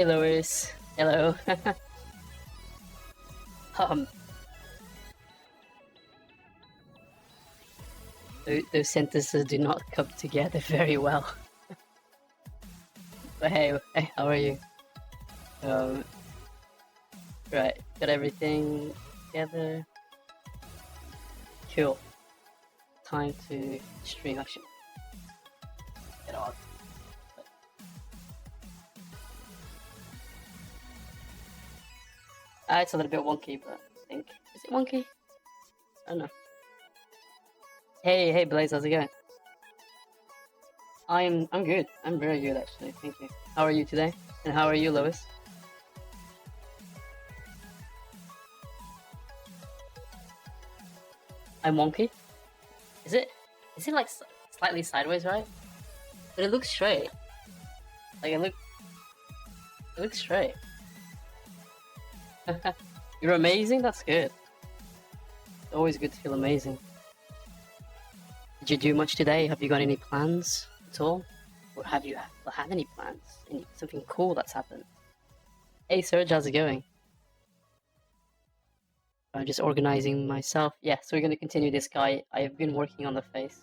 Hey Lois. Hello. um, those sentences do not come together very well. But hey, how are you? Right, got everything together. Cool. Time to stream. I should get on. It's a little bit wonky, but I think is it wonky? I don't know. Hey Blaze, how's it going? I'm good. I'm very good actually. Thank you. How are you today? And how are you, Lois? I'm wonky. Is it like slightly sideways, right? But it looks straight. Like it looks straight. You're amazing. That's good. It's always good to feel amazing. Did you do much today? Have you got any plans at all? Or have you had any plans? Something cool that's happened? Hey Serge, how's it going? I'm just organizing myself. Yeah, so we're going to continue this guy. I've been working on the face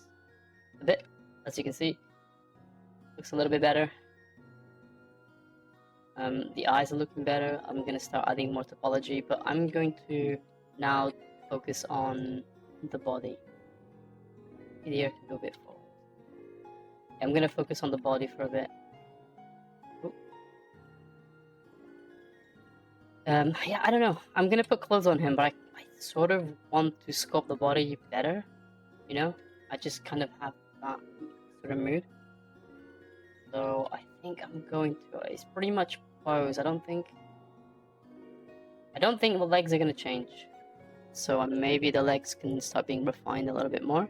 a bit, as you can see. Looks a little bit better. The eyes are looking better. I'm going to start adding more topology, but I'm going to now focus on the body. The ear can go a bit forward. I'm going to focus on the body for a bit. Yeah, I don't know. I'm gonna put clothes on him, but I sort of want to sculpt the body better, you know? I just kind of have that sort of mood. So I think I'm going to, it's pretty much pose. I don't think the legs are gonna change. So maybe the legs can start being refined a little bit more.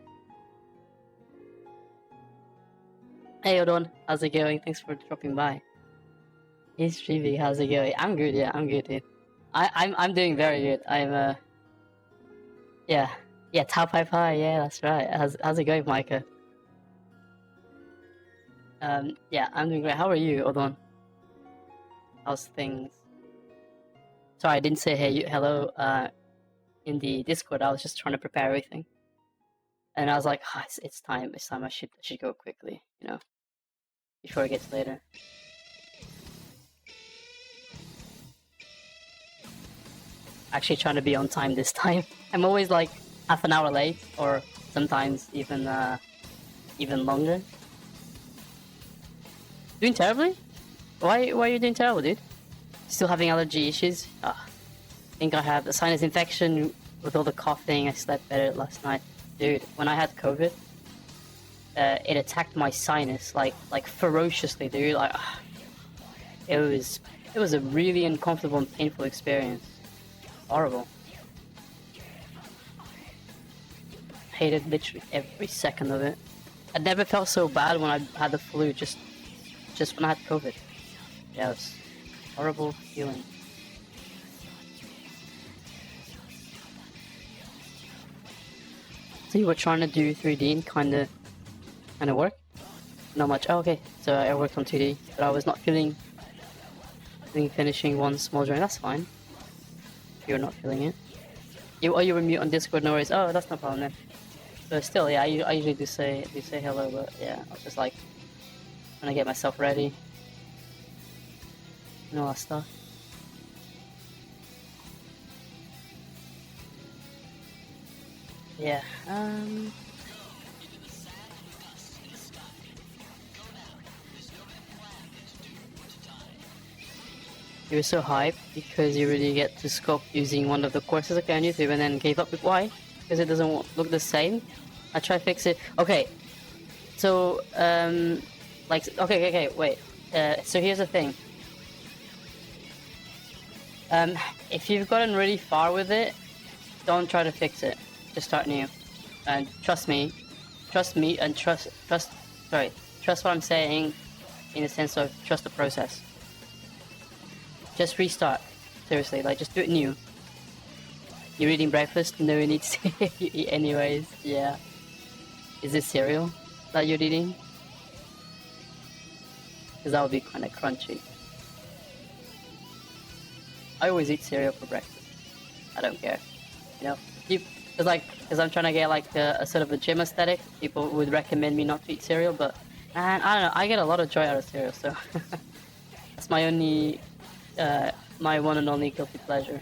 Hey Odon, how's it going? Thanks for dropping by. Hey Stevie, how's it going? I'm good, yeah, I'm good, dude. I'm doing very good. I'm yeah, Tao Pai Pai, yeah, that's right. How's it going, Micah? Yeah, I'm doing great. How are you, Odon? How's things? Sorry, I didn't say hello in the Discord. I was just trying to prepare everything, and I was like, oh, it's time. I should go quickly, you know, before it gets later. Actually trying to be on time this time. I'm always like half an hour late, or sometimes even longer. Doing terribly? Why are you doing terrible, dude? Still having allergy issues? I think I have a sinus infection with all the coughing. I slept better last night. Dude, when I had COVID, it attacked my sinus like ferociously, dude. Like, it was a really uncomfortable and painful experience. Horrible. Hated literally every second of it. I never felt so bad when I had the flu, just when I had COVID. Yeah, it was a horrible feeling. So you were trying to do 3D and kind of work? Not much. Oh, okay. So I worked on 2D, but I was not feeling finishing one small drawing. That's fine. You're not feeling it. You were mute on Discord, no worries. Oh, that's no problem then. But still, yeah, I usually do say hello, but yeah, I was just like trying to get myself ready and all that stuff. Yeah. You were so hyped because you really get to sculpt using one of the courses on YouTube and then gave up. Why? Because it doesn't look the same. I try to fix it. Okay. So, okay, wait. So here's the thing. If you've gotten really far with it, don't try to fix it. Just start new. And trust me, and trust what I'm saying in the sense of trust the process. Just restart. Seriously, like just do it new. You're eating breakfast? No need to you eat anyways. Yeah. Is it cereal that you're eating? Because that would be kind of crunchy. I always eat cereal for breakfast. I don't care. You know, because I'm trying to get like a sort of a gym aesthetic. People would recommend me not to eat cereal, but man, I don't know. I get a lot of joy out of cereal, so that's my only, my one and only guilty pleasure.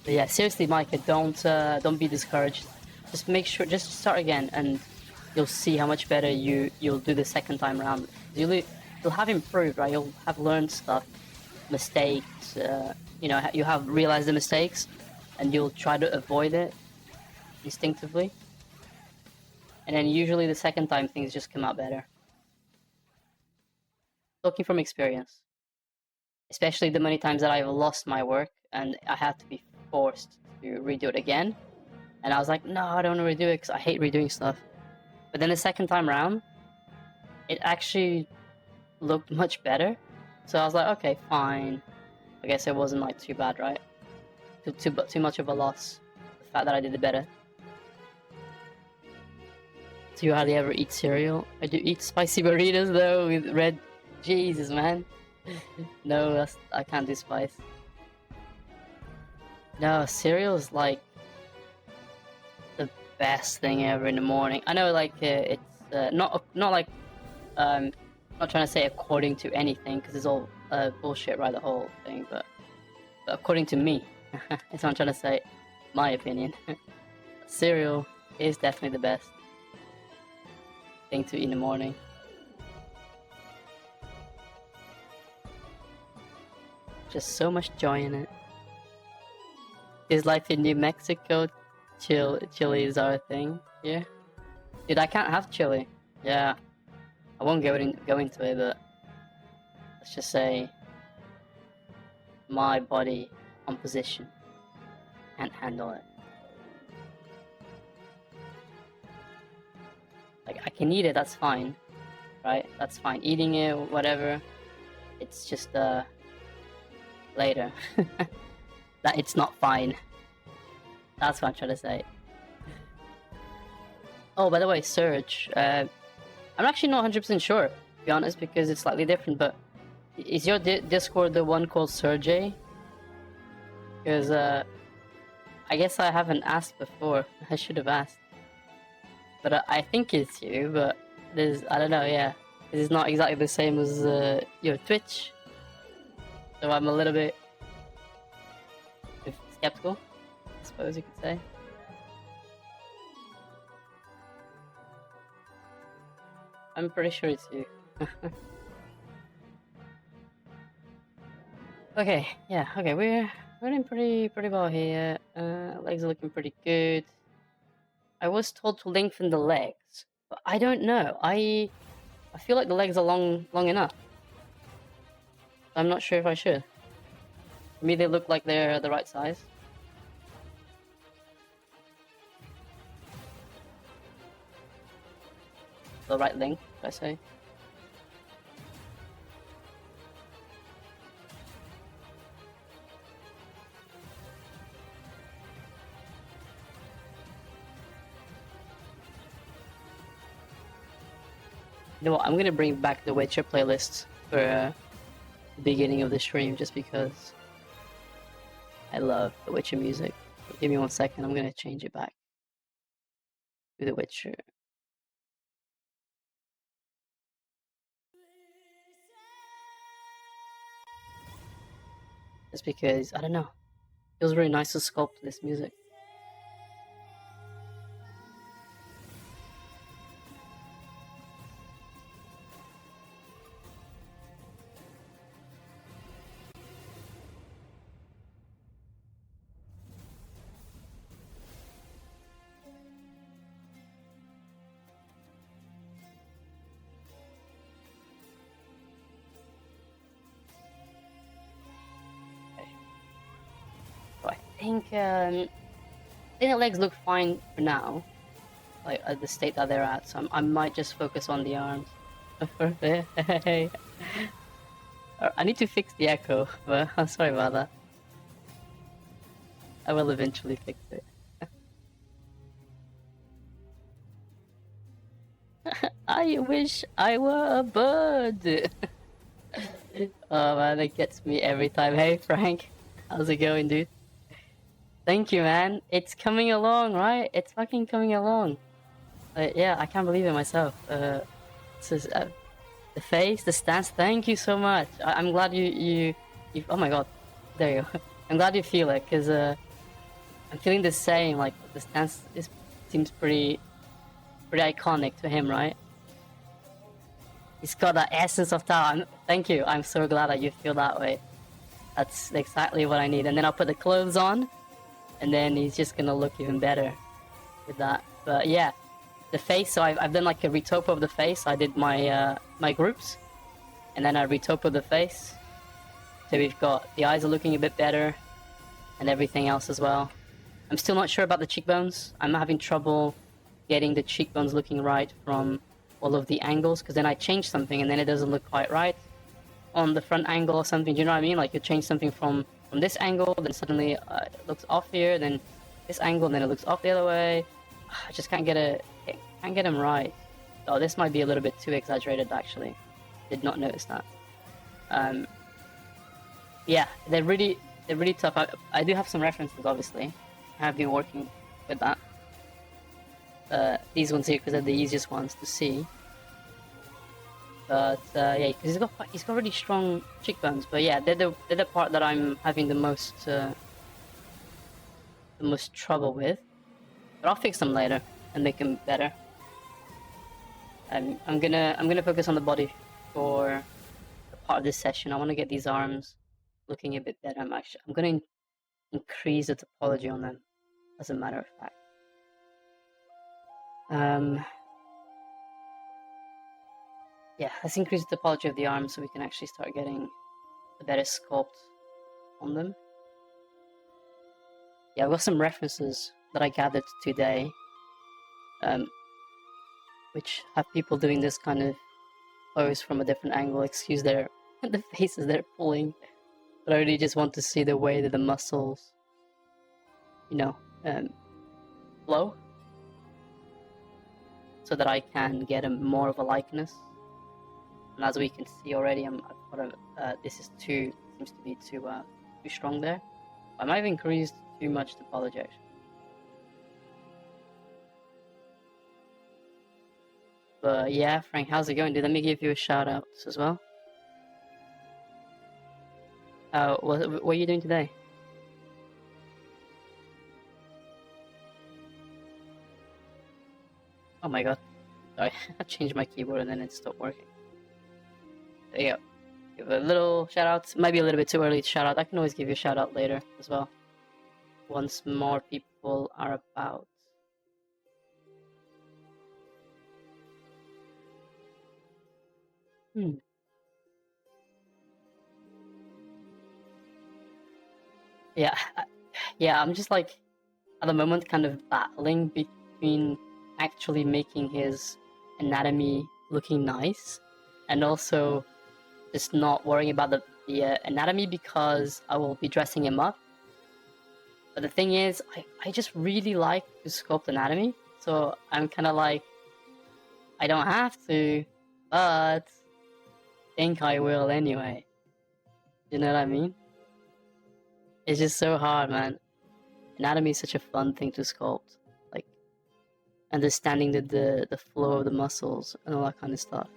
But yeah, seriously, Micah, don't be discouraged. Just make sure, just start again, and you'll see how much better you'll do the second time around. You'll have improved, right? You'll have learned stuff, mistakes. You know, you have realized the mistakes, and you'll try to avoid it instinctively. And then usually the second time things just come out better. Talking from experience, especially the many times that I've lost my work and I had to be forced to redo it again. And I was like, no, I don't want to redo it because I hate redoing stuff. But then the second time around, it actually looked much better. So I was like, okay, fine. I guess it wasn't like too bad, right? Too much of a loss. The fact that I did it better. Do you hardly ever eat cereal? I do eat spicy burritos though with red. Jesus, man. No, I can't do spice. No, cereal is like the best thing ever in the morning. I know, like it's not like not trying to say according to anything because it's all bullshit, right? The whole thing, but according to me, that's what I'm trying to say. My opinion. Cereal is definitely the best thing to eat in the morning. Just so much joy in it. Is life in New Mexico? Chili is our thing. Yeah. Dude, I can't have chili. Yeah. I won't go into it, but let's just say my body composition can't handle it. Like, I can eat it, that's fine. Right? That's fine. Eating it, whatever. It's just, later. That it's not fine. That's what I'm trying to say. Oh, by the way, Surge. I'm actually not 100% sure, to be honest, because it's slightly different, but is your Discord the one called Sergey? Because, I guess I haven't asked before. I should have asked. But I think it's you, but I don't know, yeah. This is not exactly the same as your Twitch. So I'm a little bit skeptical, I suppose you could say. I'm pretty sure it's you. Okay, yeah, okay, we're doing pretty well here. Legs are looking pretty good. I was told to lengthen the legs, but I don't know. I feel like the legs are long enough. I'm not sure if I should. For me, they look like they're the right size. The right length, should I say. You know what, I'm gonna bring back the Witcher playlist for the beginning of the stream just because I love the Witcher music. Give me 1 second, I'm gonna change it back to the Witcher. Just because, I don't know, it feels really nice to sculpt this music. I think the legs look fine for now, like at the state that they're at. So I might just focus on the arms. I need to fix the echo, but I'm sorry about that. I will eventually fix it. I wish I were a bird. Oh man, that gets me every time. Hey Frank, how's it going, dude? Thank you, man. It's coming along, right? It's fucking coming along. Yeah, I can't believe it myself. This is, the face, the stance. Thank you so much. I'm glad you. Oh my god, there you go. I'm glad you feel it, cause I'm feeling the same. Like the stance seems pretty iconic to him, right? He's got that essence of Tao. Thank you. I'm so glad that you feel that way. That's exactly what I need. And then I'll put the clothes on, and then he's just gonna look even better with that. But yeah, the face. So I've done like a retopo of the face. I did my my groups, and then I retopo the face. So we've got the eyes are looking a bit better, and everything else as well. I'm still not sure about the cheekbones. I'm having trouble getting the cheekbones looking right from all of the angles, because then I change something and then it doesn't look quite right on the front angle or something. Do you know what I mean? Like you change something from this angle, then suddenly it looks off here, then this angle, then it looks off the other way. I just can't get them right. Oh, this might be a little bit too exaggerated actually. Did not notice that. Yeah, they're really tough. I do have some references, obviously. I have been working with that. These ones here because they're the easiest ones to see. But yeah, because he's got really strong cheekbones. But yeah, they're the part that I'm having the most trouble with. But I'll fix them later and make them better. I'm gonna focus on the body for a part of this session. I want to get these arms looking a bit better. I'm gonna increase the topology on them, as a matter of fact. Yeah, let's increase the topology of the arms so we can actually start getting a better sculpt on them. Yeah, I've got some references that I gathered today, which have people doing this kind of pose from a different angle. Excuse the faces they're pulling, but I really just want to see the way that the muscles, flow, so that I can get more of a likeness. And as we can see already, this seems to be too strong there. I might have increased too much topology actually. But yeah, Frank, how's it going, dude? Let me give you a shout out as well. What are you doing today? Oh my god. Sorry, I changed my keyboard and then it stopped working. There you go. Give a little shout out. Might be a little bit too early to shout out. I can always give you a shout out later as well. Once more people are about. Yeah, yeah, I'm just like, at the moment, kind of battling between actually making his anatomy looking nice and also just not worrying about the anatomy because I will be dressing him up. But the thing is, I just really like to sculpt anatomy, so I'm kind of like, I don't have to, but think I will anyway. You know what I mean? It's just so hard, man. Anatomy is such a fun thing to sculpt, like understanding the flow of the muscles and all that kind of stuff.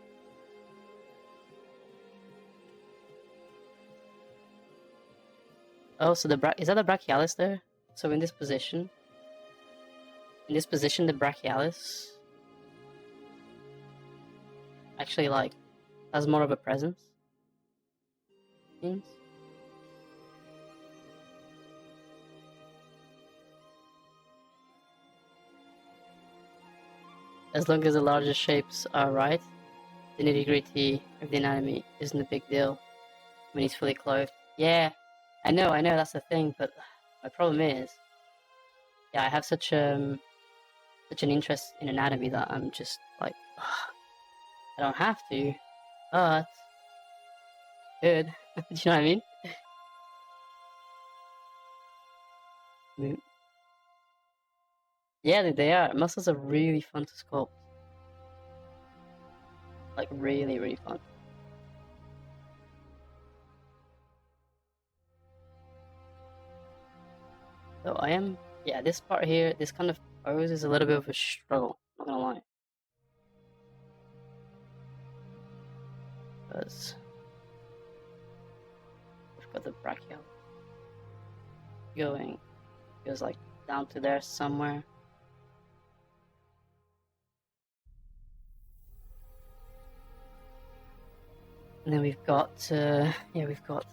Oh, so is that the brachialis there? So in this position, the brachialis actually like has more of a presence. Seems. As long as the larger shapes are right, the nitty-gritty of the anatomy isn't a big deal when he's fully clothed. Yeah, I know, that's the thing, but my problem is, yeah, I have such an interest in anatomy that I'm just like, I don't have to, but good. Do you know what I mean? Yeah, they are. Muscles are really fun to sculpt. Like really, really fun. So yeah, this part here, this kind of pose is a little bit of a struggle, not gonna lie. Because we've got the brachial going, goes like down to there somewhere. And then we've got, we've got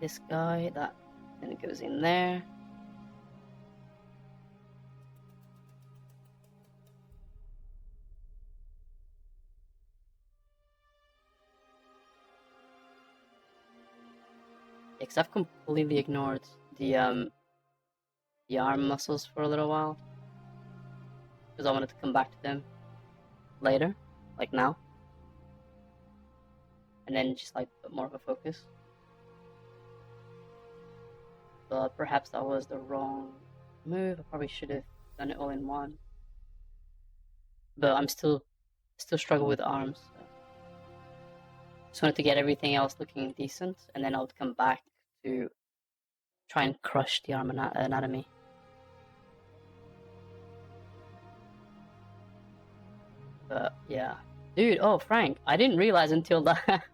this guy that then it goes in there. Because I've completely ignored the arm muscles for a little while, because I wanted to come back to them later, like now, and then just like put more of a focus. But perhaps that was the wrong move. I probably should have done it all in one. But I'm still struggle with arms. So. Just wanted to get everything else looking decent, and then I would come back to try and crush the arm anatomy. But yeah, dude. Oh, Frank, I didn't realize until that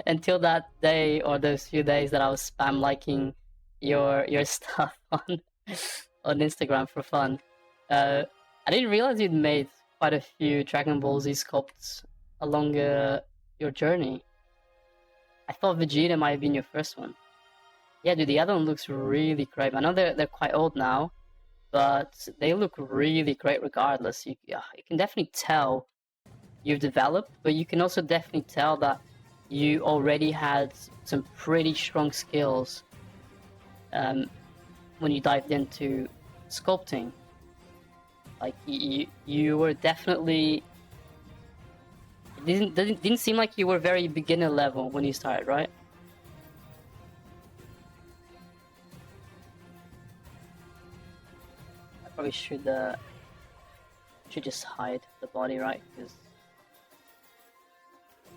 until that day or those few days that I was spam liking your stuff on Instagram for fun. I didn't realize you'd made quite a few Dragon Ball Z sculpts along your journey. I thought Vegeta might have been your first one. Yeah, dude, the other one looks really great. I know they're quite old now, but they look really great regardless. You can definitely tell you've developed, but you can also definitely tell that you already had some pretty strong skills when you dived into sculpting. Like you were definitely. It didn't seem like you were very beginner level when you started, right? I probably should just hide the body, right? Because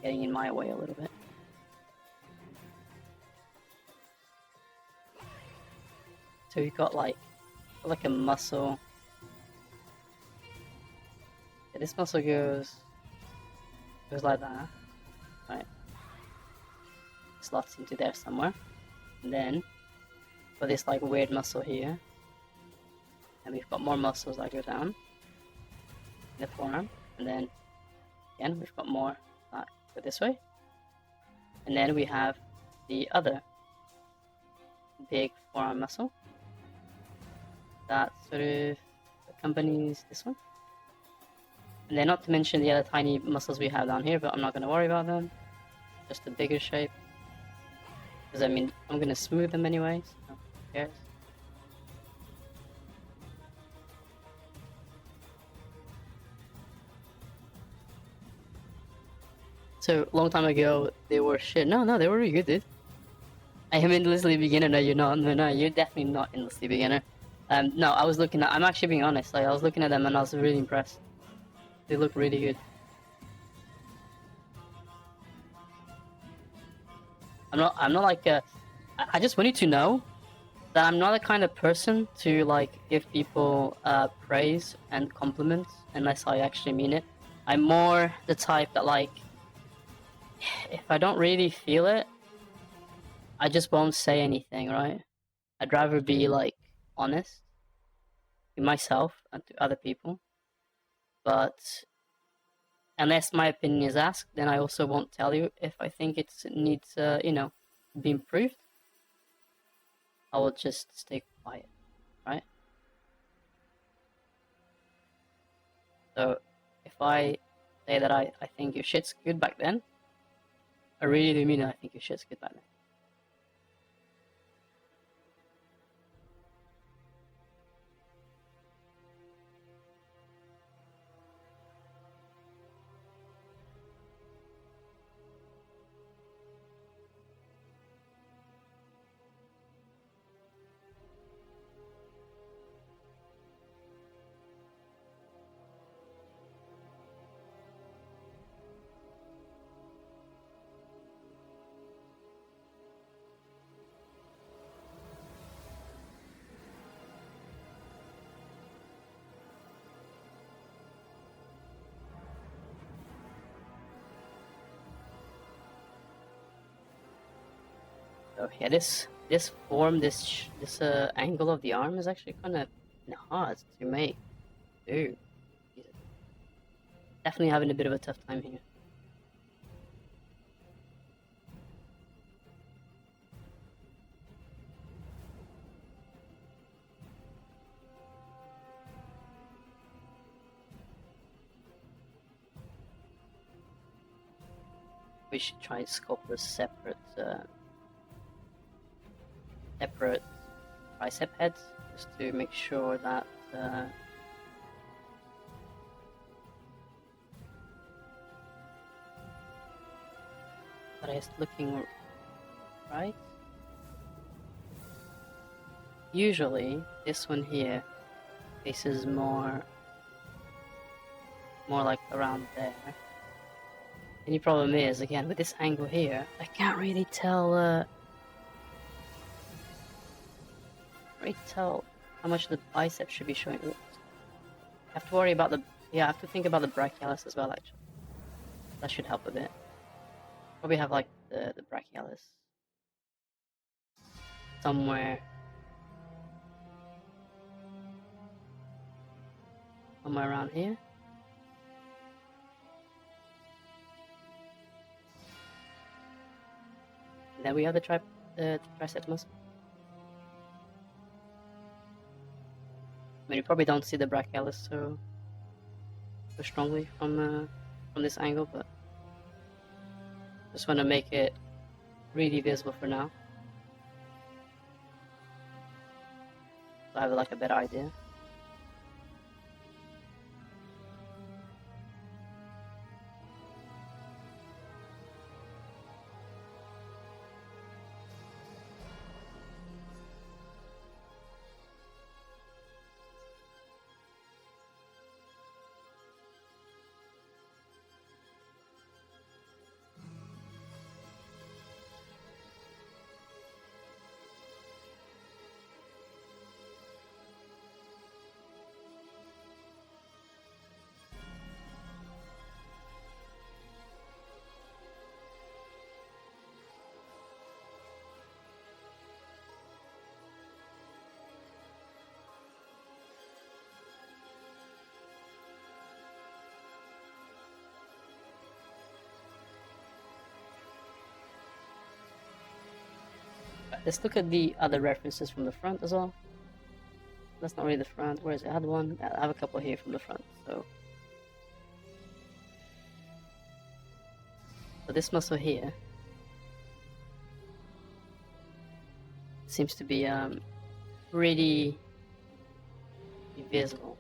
getting in my way a little bit. So we've got like a muscle. Yeah, this muscle goes like that, right? Slots into there somewhere, and then for this like weird muscle here, and we've got more muscles that go down in the forearm, and then again we've got more that go this way, and then we have the other big forearm muscle that sort of accompanies this one. And then not to mention the other tiny muscles we have down here, but I'm not going to worry about them. Just a bigger shape. Because I mean, I'm going to smooth them anyway, so who cares? So, long time ago, they were shit. No, they were really good, dude. I am endlessly beginner. No, you're not. No, you're definitely not endlessly beginner. No, I'm actually being honest. Like, I was looking at them and I was really impressed. They look really good. I'm not like I just want you to know that I'm not the kind of person to like give people praise and compliments unless I actually mean it. I'm more the type that like if I don't really feel it, I just won't say anything, right? I'd rather be like honest to myself and to other people. But unless my opinion is asked, then I also won't tell you if I think it needs, be improved. I will just stay quiet, right? So if I say that I think your shit's good back then, I really do mean it. I think your shit's good back then. yeah, this form, this angle of the arm is actually kind of hard to make. Dude, Jesus. Definitely having a bit of a tough time here. We should try and sculpt a separate tricep heads, just to make sure that that it's looking right. Usually, this one here faces more like around there. The only problem is, again, with this angle here, I can't really tell how much the bicep should be showing. Oops. I have to worry about the, I have to think about the brachialis as well, actually. That should help a bit. Probably have like the brachialis somewhere around here. And then we have the tricep muscle. I mean, you probably don't see the brachialis so strongly from this angle, but just want to make it really visible for now, so I have like a better idea. Let's look at the other references from the front as well. That's not really the front. Where is it? I had one. I have a couple here from the front. So this muscle here seems to be pretty visible.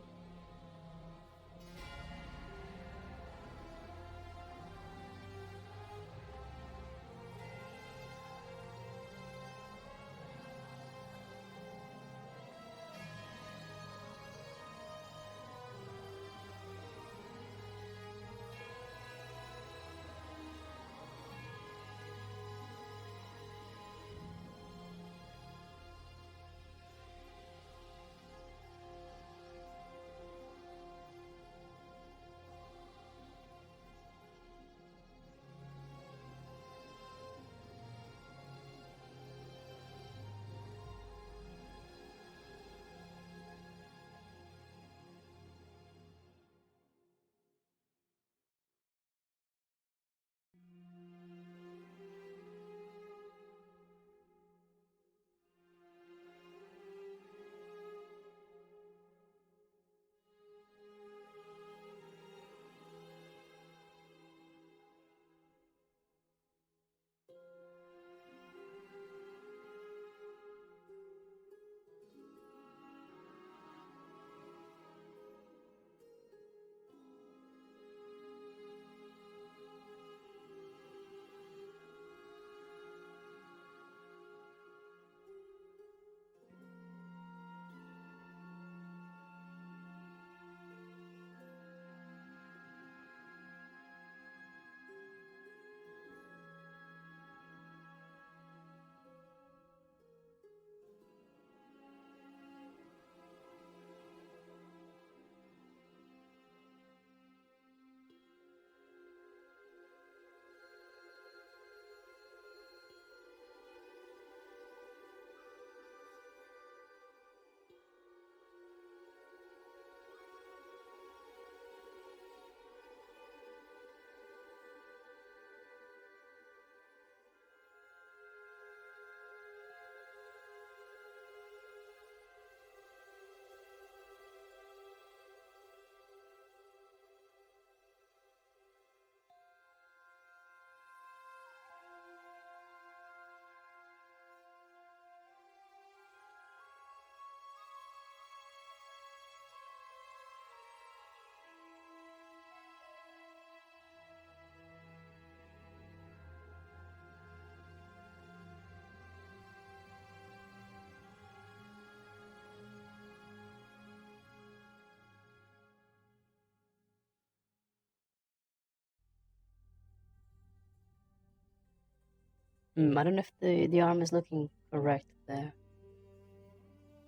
I don't know if the arm is looking correct there.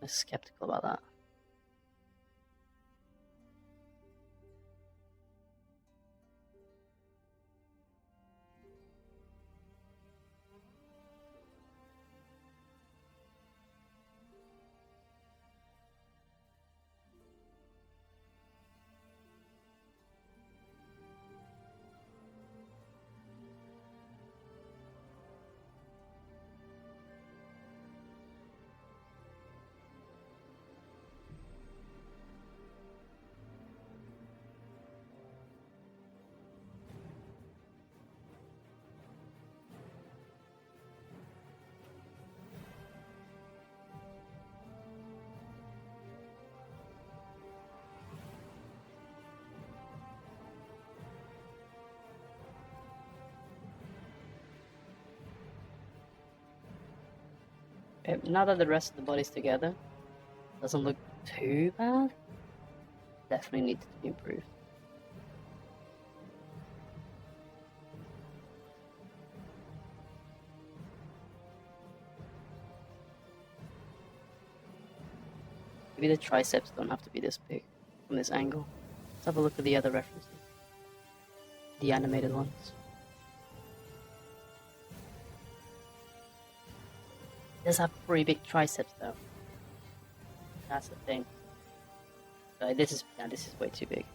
I'm skeptical about that. Now that the rest of the body's together, doesn't look too bad. Definitely needs to be improved. Maybe the triceps don't have to be this big from this angle. Let's have a look at the other references. The animated ones. It does have pretty big triceps though. That's the thing. This is way too big.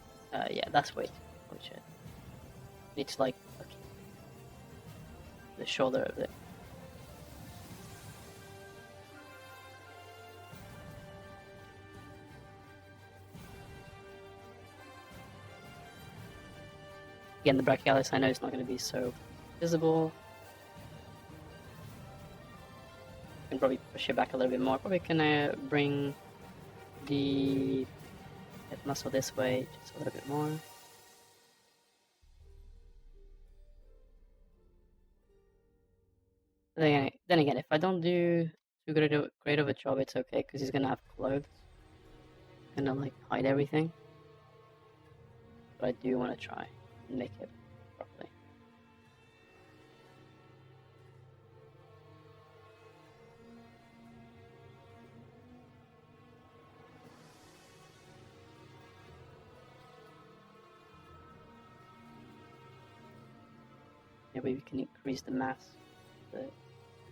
Yeah, that's way too big. Oh shit. It's like okay, the shoulder of it. Again, the brachialis I know is not going to be so visible. Can probably push it back a little bit more. Probably can bring the hip muscle this way just a little bit more. Then again, if I don't do too great of a job, it's okay because he's gonna have clothes, gonna like hide everything. But I do want to try and make it properly. Maybe we can increase the mass of the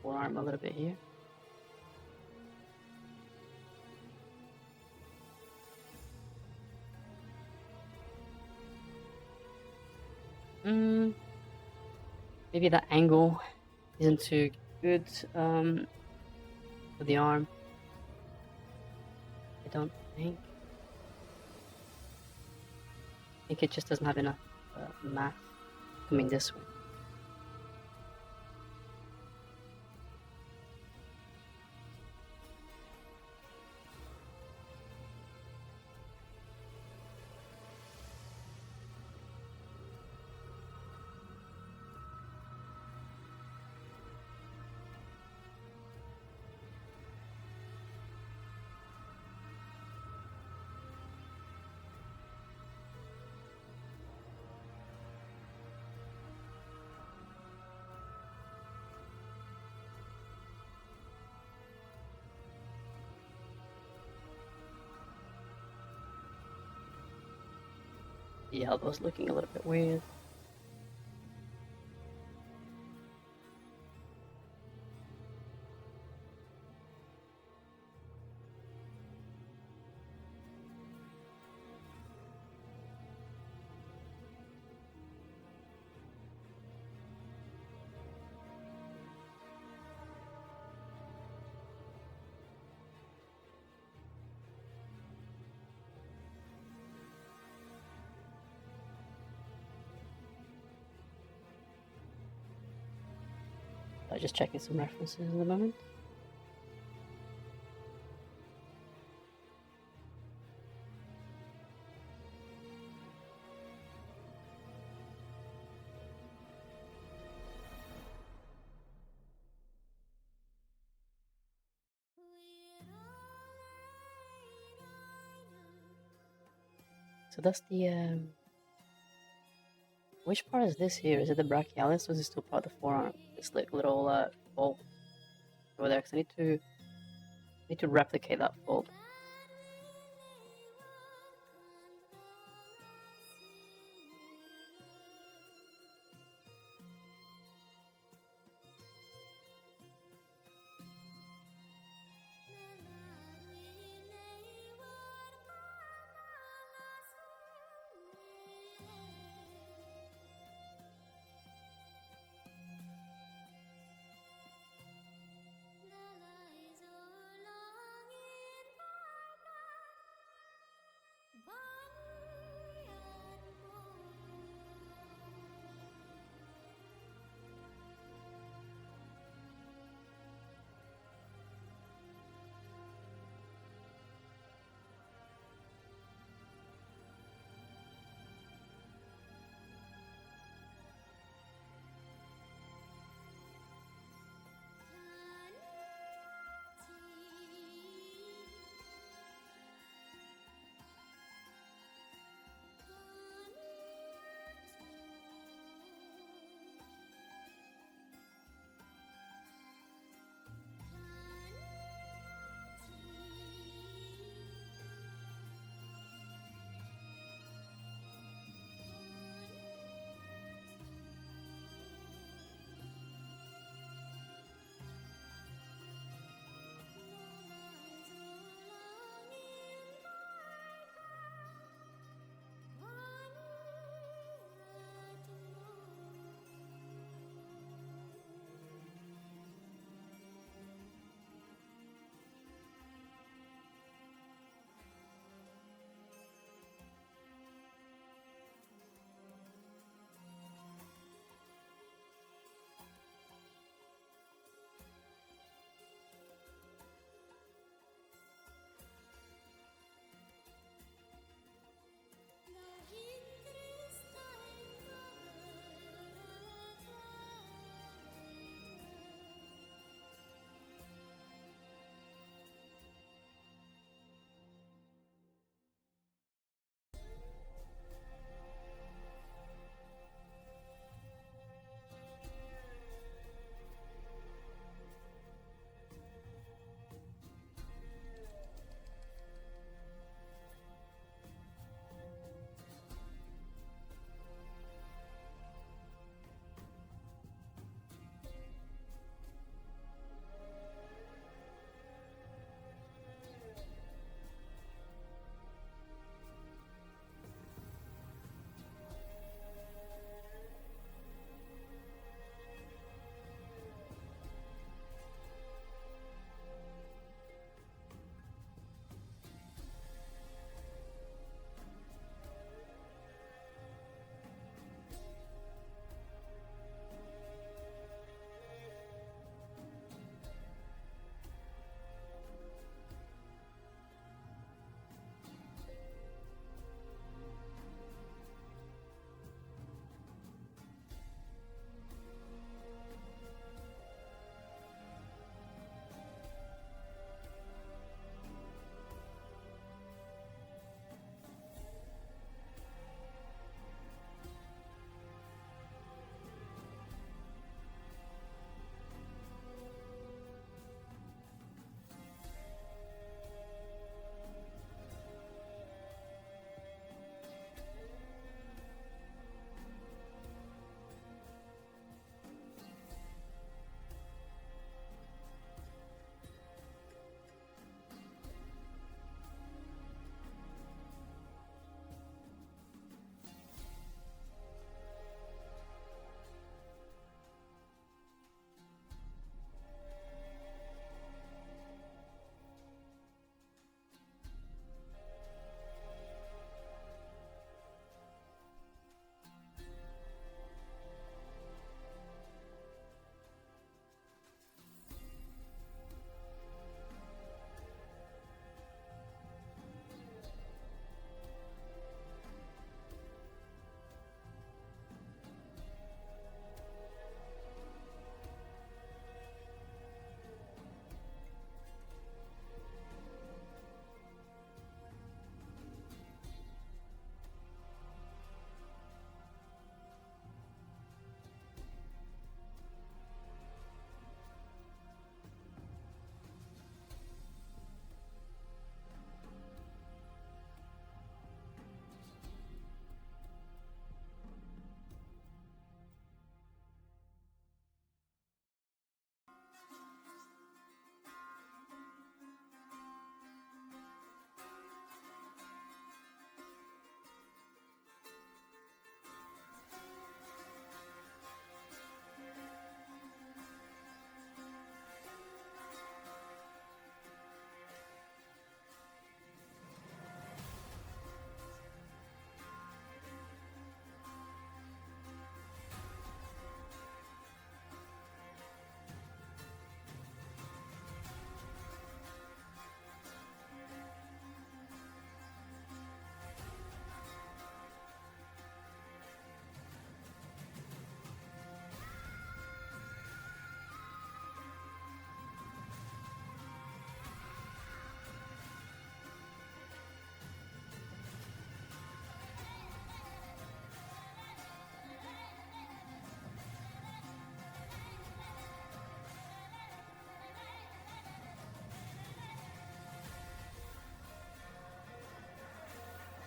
forearm a little bit here. Maybe that angle isn't too good for the arm. I don't think. I think it just doesn't have enough mass coming this way. The elbow's looking a little bit weird. Just checking some references at the moment. So that's the which part is this here? Is it the brachialis or is it still part of the forearm? this little fold over there because I need to replicate that fold.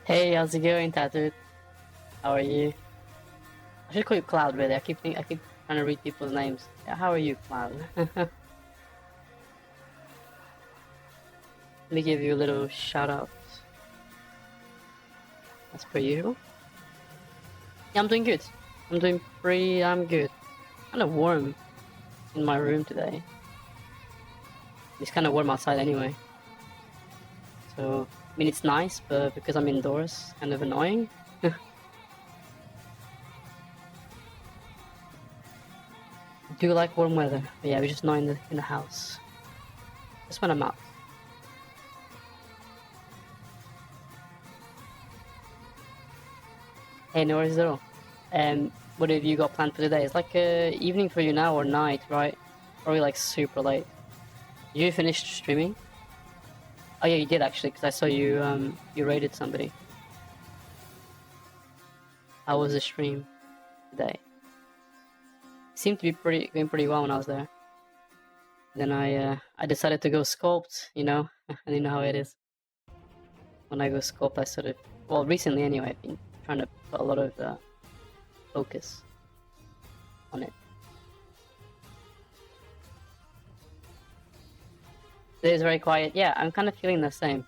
Hey, how's it going, Tattooed? How are you? I should call you Cloud, really. I keep trying to read people's names. Yeah, how are you, Cloud? Let me give you a little shout out. As per usual. Yeah, I'm doing good. I'm good. Kind of warm in my room today. It's kind of warm outside anyway. So, I mean, it's nice, but because I'm indoors, kind of annoying. Do like warm weather. But yeah, we're just not in the house. Just when I'm out. Hey, no worries at all. What have you got planned for today? It's like evening for you now or night, right? Probably like super late. You finished streaming? Oh yeah, you did actually, because I saw you raided somebody. How was the stream today? It seemed to be going pretty well when I was there. Then I decided to go sculpt, you know, and you know how it is. When I go sculpt, I sort of, well, recently anyway, I've been trying to put a lot of focus on it. Today's very quiet. Yeah, I'm kind of feeling the same.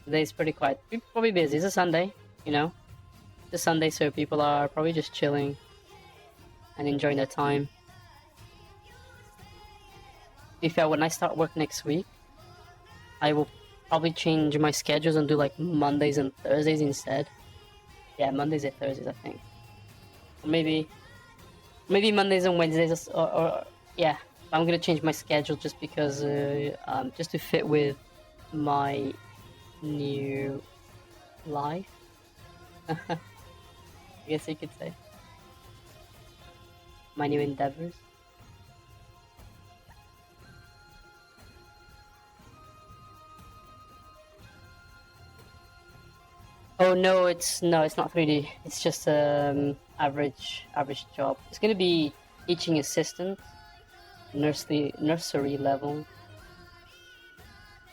Today's pretty quiet. We're probably busy. It's a Sunday, you know. It's a Sunday, so people are probably just chilling and enjoying their time. If when I start work next week, I will probably change my schedules and do like Mondays and Thursdays instead. Yeah, Mondays and Thursdays, I think. Or maybe Mondays and Wednesdays, or yeah. I'm gonna change my schedule just because, just to fit with my new life. I guess you could say my new endeavors. Oh no, it's not 3D. It's just average job. It's gonna be teaching assistant, nursery level,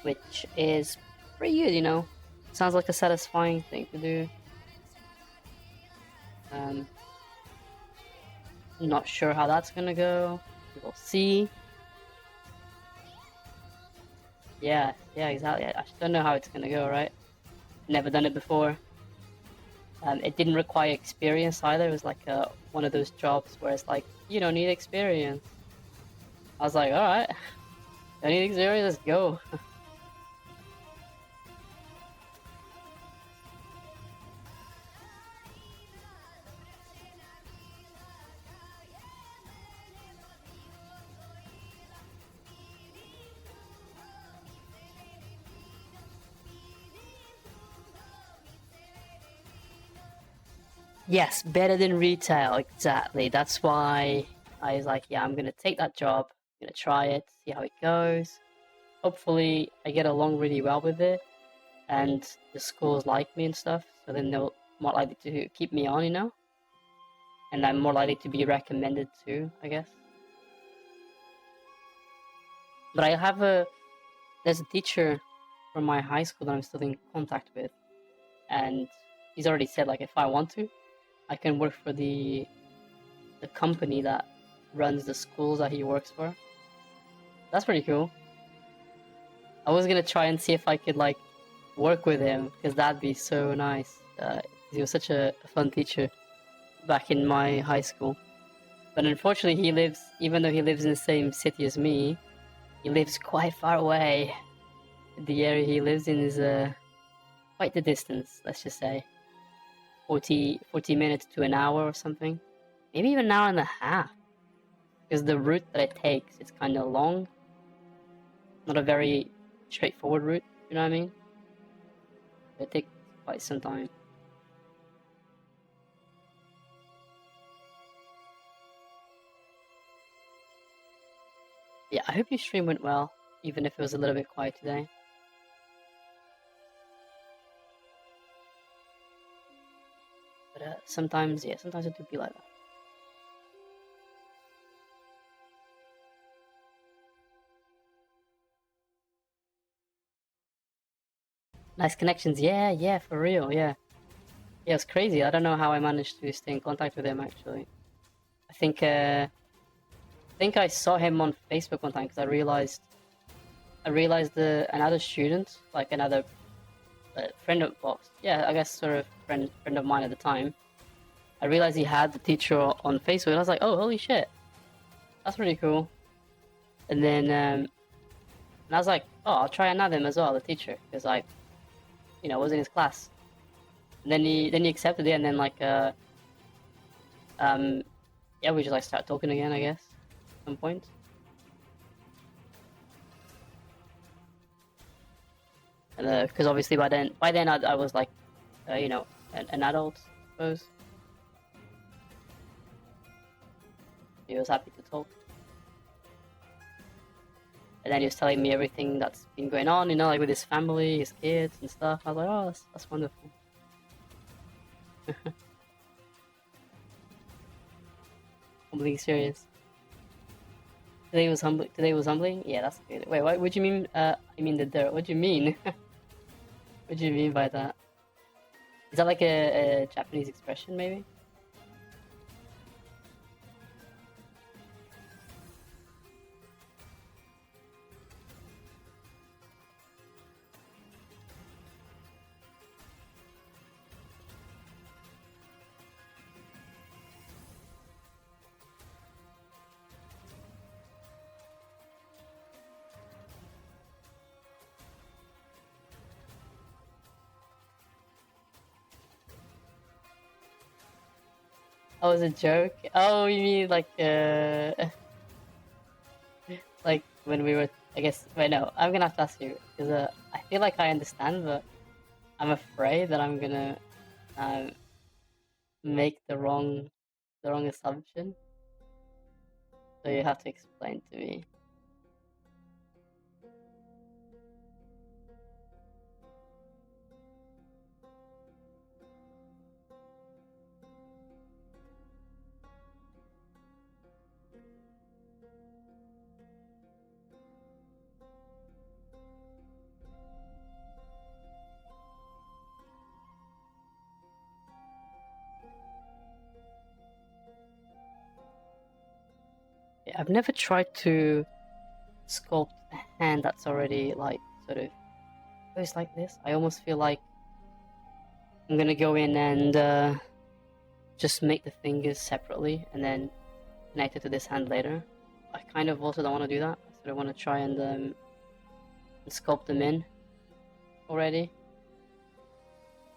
which is pretty good, you know. Sounds like a satisfying thing to do. Not sure how that's gonna go. We'll see. Yeah, exactly. I just don't know how it's gonna go, right? Never done it before. It didn't require experience either. It was like one of those jobs where it's like, you don't need experience. I was like, alright, don't need experience, let's go. Yes, better than retail, exactly. That's why I was like, yeah, I'm gonna take that job, I'm gonna try it, see how it goes. Hopefully, I get along really well with it, and the schools like me and stuff, so then they'll more likely to keep me on, you know? And I'm more likely to be recommended too, I guess. But there's a teacher from my high school that I'm still in contact with, and he's already said, like, if I want to, I can work for the company that runs the schools that he works for. That's pretty cool. I was gonna try and see if I could like work with him because that'd be so nice. He was such a fun teacher back in my high school. But unfortunately, even though he lives in the same city as me, he lives quite far away. The area he lives in is quite the distance, let's just say. 40 minutes to an hour or something. Maybe even an hour and a half. Because the route that it takes, it's kind of long. Not a very straightforward route, you know what I mean? It takes quite some time. Yeah, I hope your stream went well, even if it was a little bit quiet today. But sometimes it do be like that. Nice connections. Yeah, for real. Yeah, it was crazy. I don't know how I managed to stay in contact with him actually. I think I saw him on Facebook one time because I realized another student, like another friend of, well, yeah, I guess sort of friend of mine at the time. I realized he had the teacher on Facebook, and I was like, oh, holy shit, that's really cool. And then and I was like, oh, I'll try and add him as well, the teacher, because I, was in his class. And then he accepted it, and then like um yeah, we just like start talking again, I guess, at some point. And because obviously by then I was like, an adult, I suppose. He was happy to talk. And then he was telling me everything that's been going on, like with his family, his kids and stuff. I was like, oh, that's wonderful. I'm being serious. Today was humbling? Yeah, that's good. Wait, what do you mean? I mean the dirt. What do you mean? What do you mean by that? Is that like a Japanese expression, maybe? Oh, it's a joke? Oh, you mean like like when we were? I guess. Wait, no. I'm gonna have to ask you because I feel like I understand, but I'm afraid that I'm gonna um make the wrong assumption. So you have to explain to me. Yeah, I've never tried to sculpt a hand that's already like sort of goes like this. I almost feel like I'm gonna go in and just make the fingers separately and then connect it to this hand later. I kind of also don't want to do that. I sort of want to try and sculpt them in already,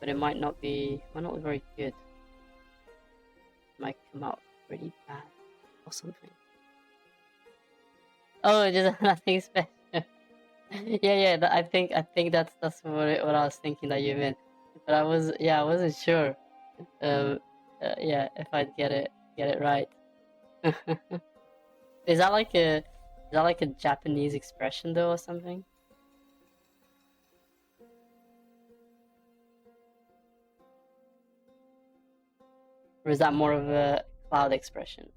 but it might not be very good. It might come out pretty bad or something. Oh, just nothing special. Yeah. I think that's what I was thinking that you meant, but I wasn't sure. Um, yeah, if I'd get it right. Is that like a Japanese expression though or something? Or is that more of a cloud expression?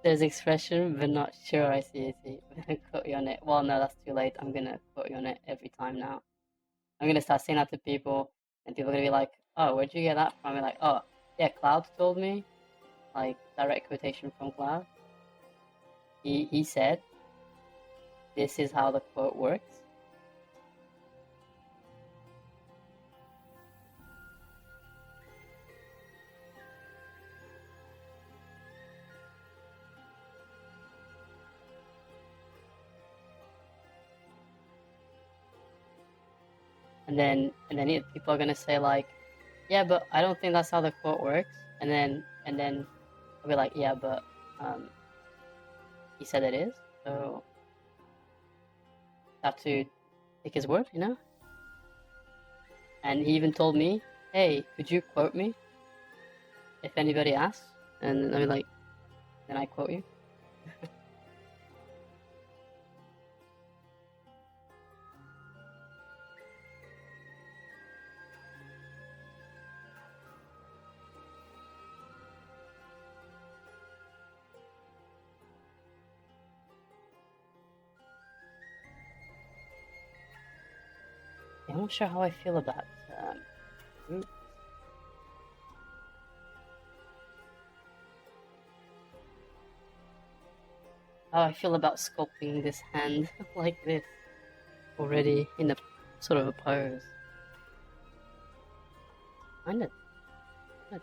There's expression, but not sure. I see. I'm gonna quote you on it. Well, no, that's too late. I'm gonna quote you on it every time now. I'm gonna start saying that to people, and people are gonna be like, "Oh, where'd you get that from?" I'm like, "Oh, yeah, Cloud told me." like direct quotation from Cloud. He said, "This is how the quote works." And then people are gonna say like, "Yeah, but I don't think that's how the quote works." And then I'll be like, "Yeah, but he said it is, so I have to take his word, you know." And he even told me, "Hey, could you quote me if anybody asks?" And I'll be like, "Then I quote you." I'm not sure how I feel about group. How I feel about sculpting this hand like this already in a sort of a pose. Kinda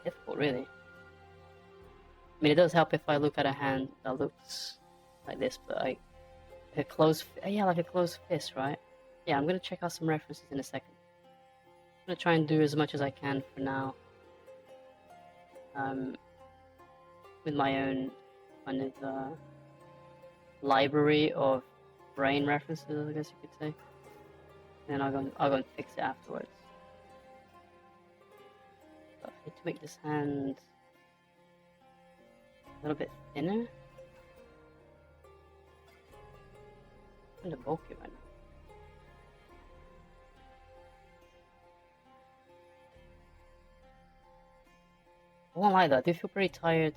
difficult, really. I mean, it does help if I look at a hand that looks like this, but like a closed, yeah, like a closed fist, right? Yeah, I'm gonna check out some references in a second. I'm gonna try and do as much as I can for now. With my own kind of library of brain references, I guess you could say. And then I'll go and fix it afterwards. But I need to make this hand a little bit thinner. Kind of bulky right now. I won't lie though, I do feel pretty tired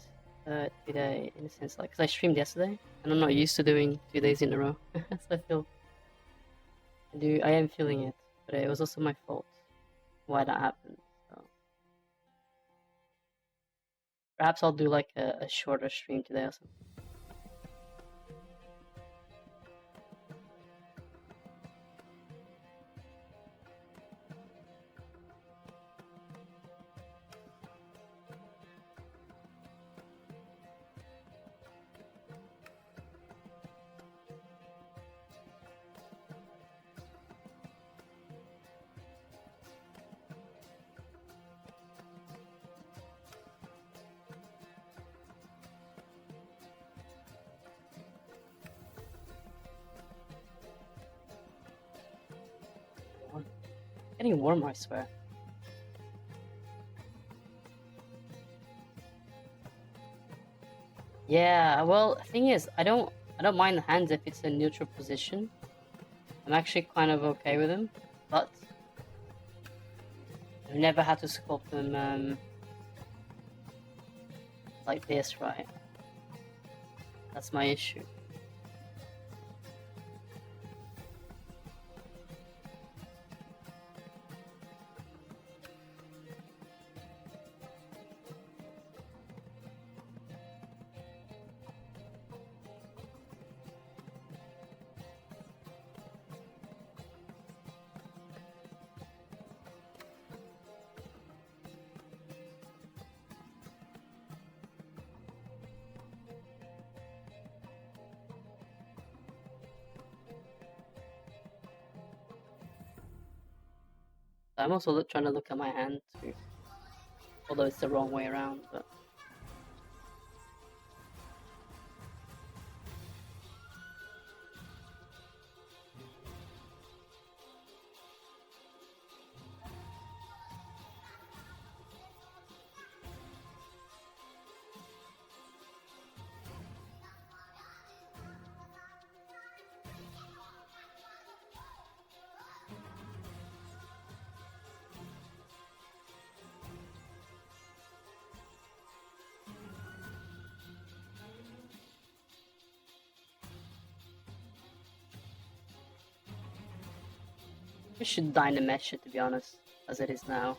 today in a sense, like, because I streamed yesterday and I'm not used to doing 2 days in a row. So I am feeling it, but it was also my fault why that happened. So perhaps I'll do like a shorter stream today or something. Getting warmer, I swear. Yeah, well, the thing is, I don't mind the hands if it's a neutral position. I'm actually kind of okay with them, but I've never had to sculpt them like this, right? That's my issue. I'm also trying to look at my hand too, although it's the wrong way around, but... We should dynamesh it, to be honest, as it is now.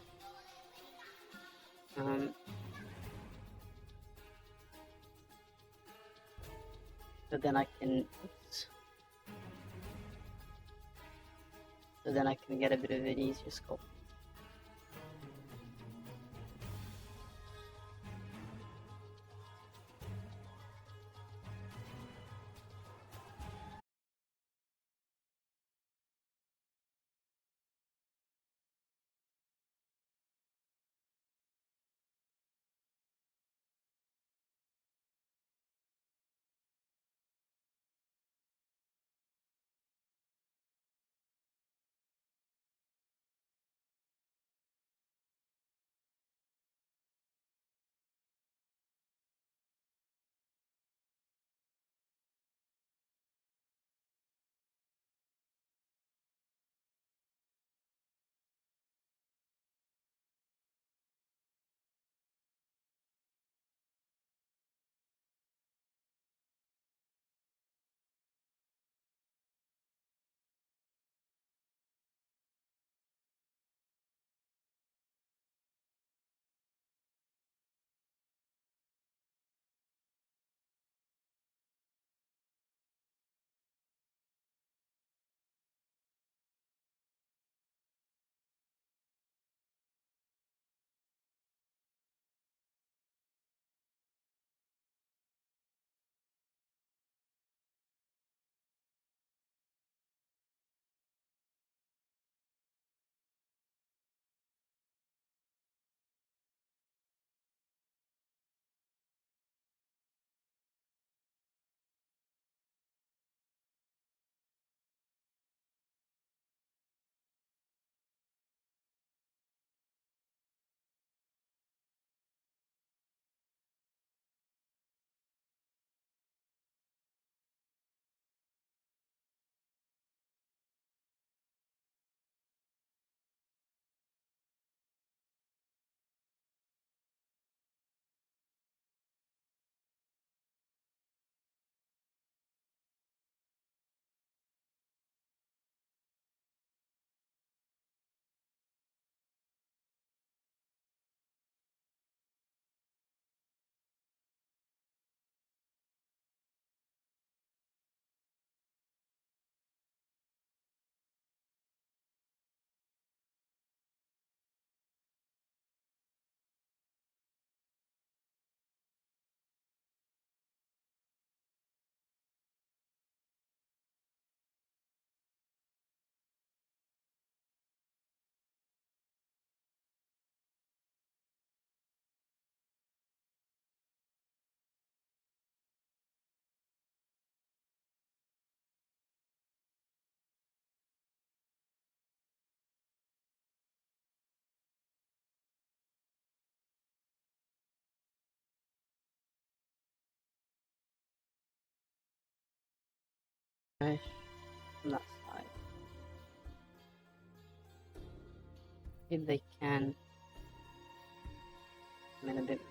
So then I can, oops. So then I can get a bit of an easier sculpt. Right, from that side. If they can come in a bit more.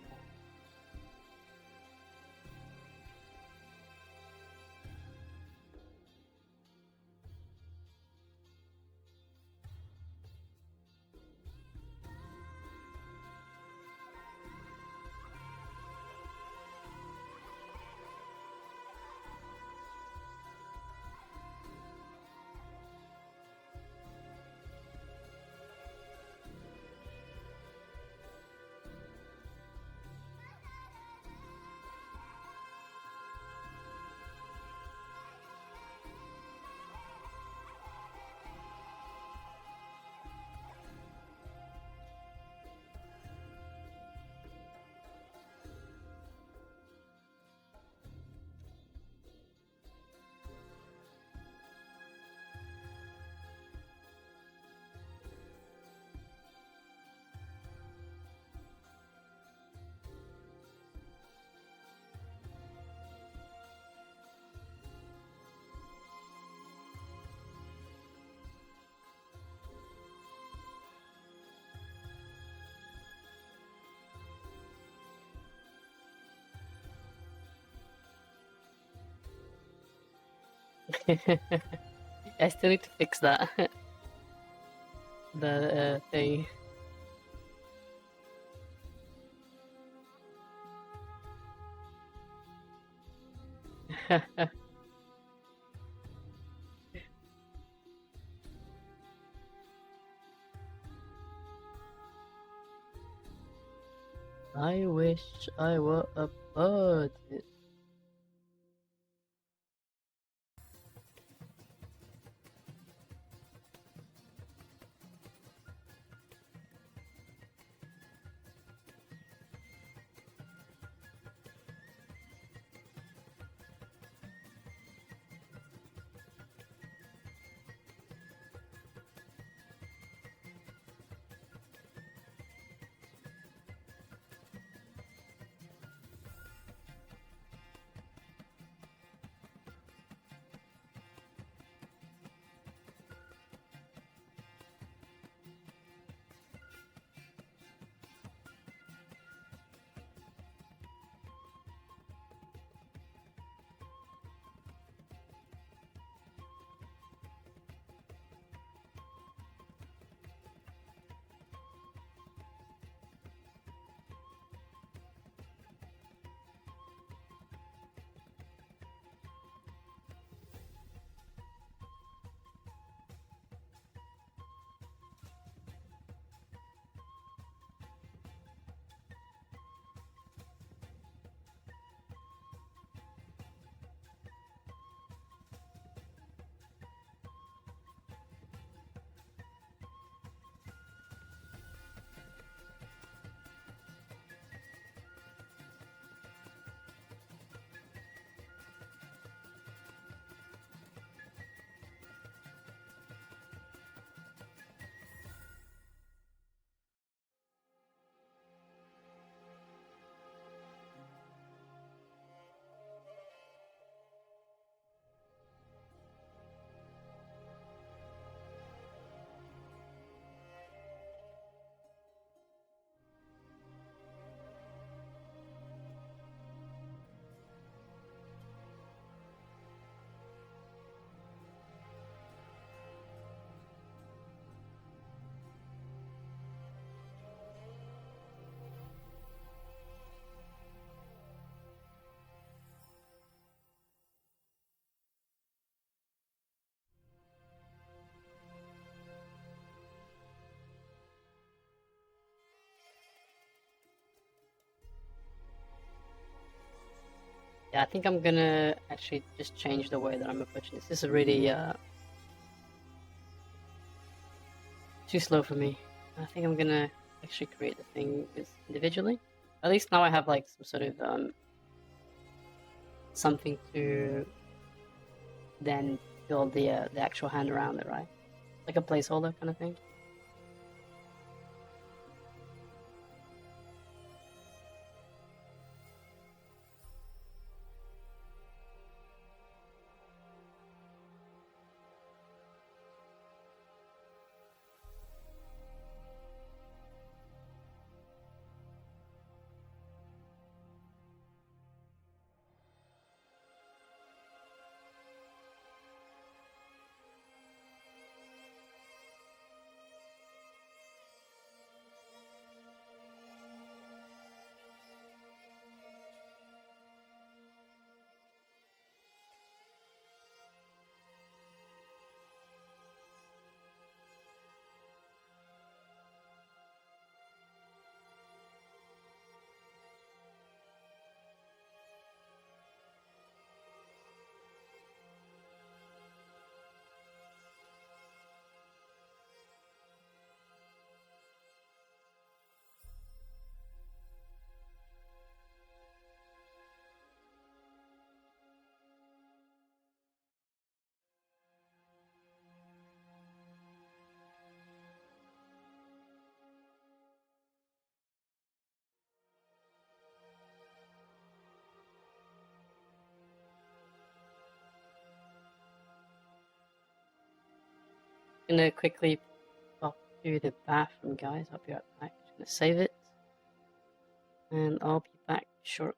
I still need to fix that. The thing. I wish I were a bird. Yeah, I think I'm gonna actually just change the way that I'm approaching this. This is really too slow for me. I think I'm gonna actually create the thing individually. At least now I have like some sort of something to then build the actual hand around it, right? Like a placeholder kind of thing. Gonna quickly pop to the bathroom, guys. I'll be right back. Just gonna save it, and I'll be back shortly.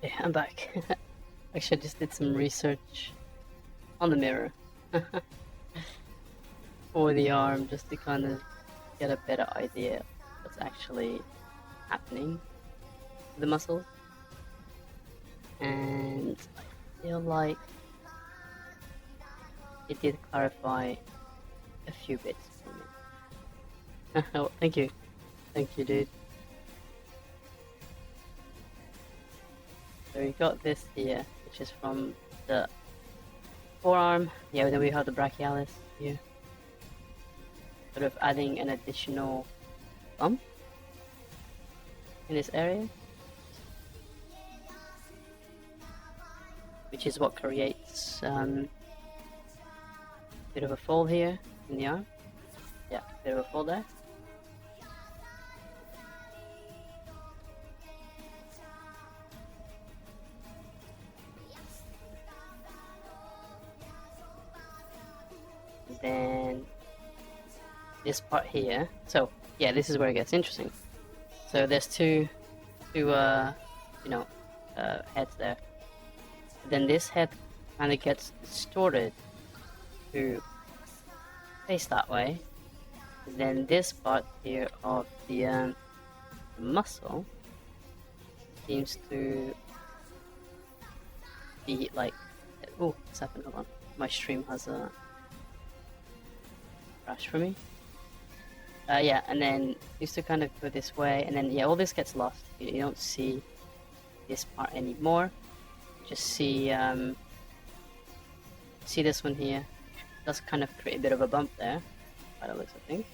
Okay, I'm back. Actually, I just did some research on the mirror for the arm just to kind of get a better idea of what's actually happening to the muscles. And I feel like it did clarify a few bits for me. Oh, thank you. Thank you, dude. So we got this here, which is from the forearm. Yeah, then we have the brachialis here. Sort of adding an additional bump in this area, which is what creates a bit of a fold here in the arm. Yeah, a bit of a fold there. Then this part here. So yeah, this is where it gets interesting. So there's two heads there. Then this head kind of gets distorted to face that way. Then this part here of the muscle seems to be like, oh, what's happened? Hold on, my stream has a crash for me. Yeah, and then used to kind of go this way, and then yeah, all this gets lost. You don't see this part anymore. Just see this one here. It does kind of create a bit of a bump there, by the looks of things,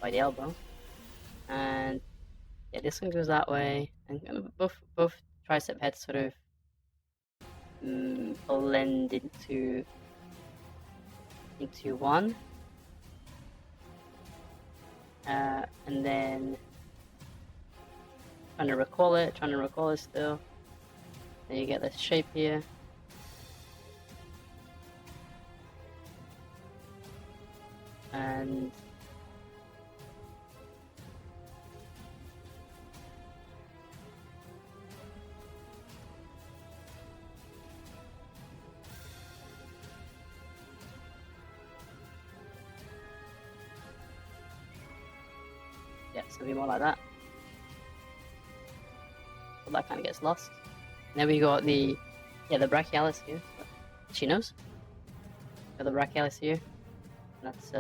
by the elbow. And yeah, this one goes that way, and both tricep heads sort of blend into one. And then trying to recall it still. Then you get this shape here. And yeah, something more like that. So that kind of gets lost. And then we got the brachialis here. She knows. Got the brachialis here. And that's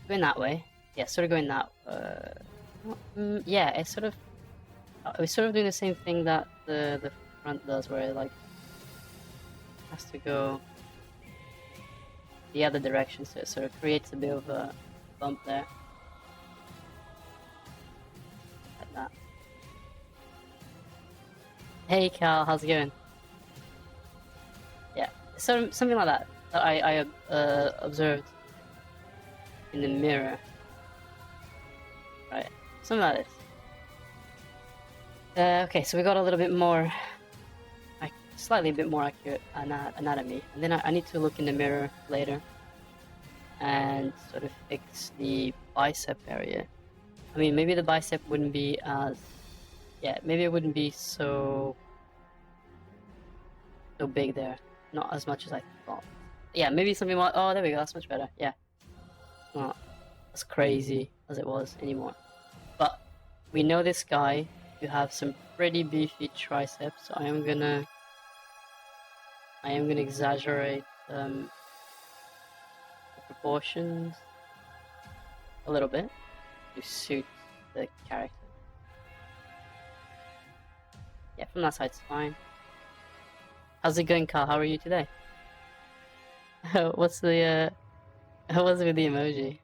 going that way. Yeah, sort of going that. Yeah, it's sort of. We're sort of doing the same thing that the front does, where it like has to go the other direction, so it sort of creates a bit of a bump there. Like that. Hey Cal, how's it going? Yeah, so something like that I observed in the mirror. Right, something like this. Okay, so we got a little bit more, slightly a bit more accurate anatomy, and then I need to look in the mirror later and sort of fix the bicep area. I mean, maybe the bicep wouldn't be as, yeah, maybe it wouldn't be so big there, not as much as I thought. Yeah, maybe something like, oh, there we go, that's much better. Yeah, not as crazy as it was anymore. But we know this guy to have some pretty beefy triceps, so I am gonna exaggerate the proportions a little bit to suit the character. Yeah, from that side it's fine. How's it going, Carl? How are you today? What's with the emoji?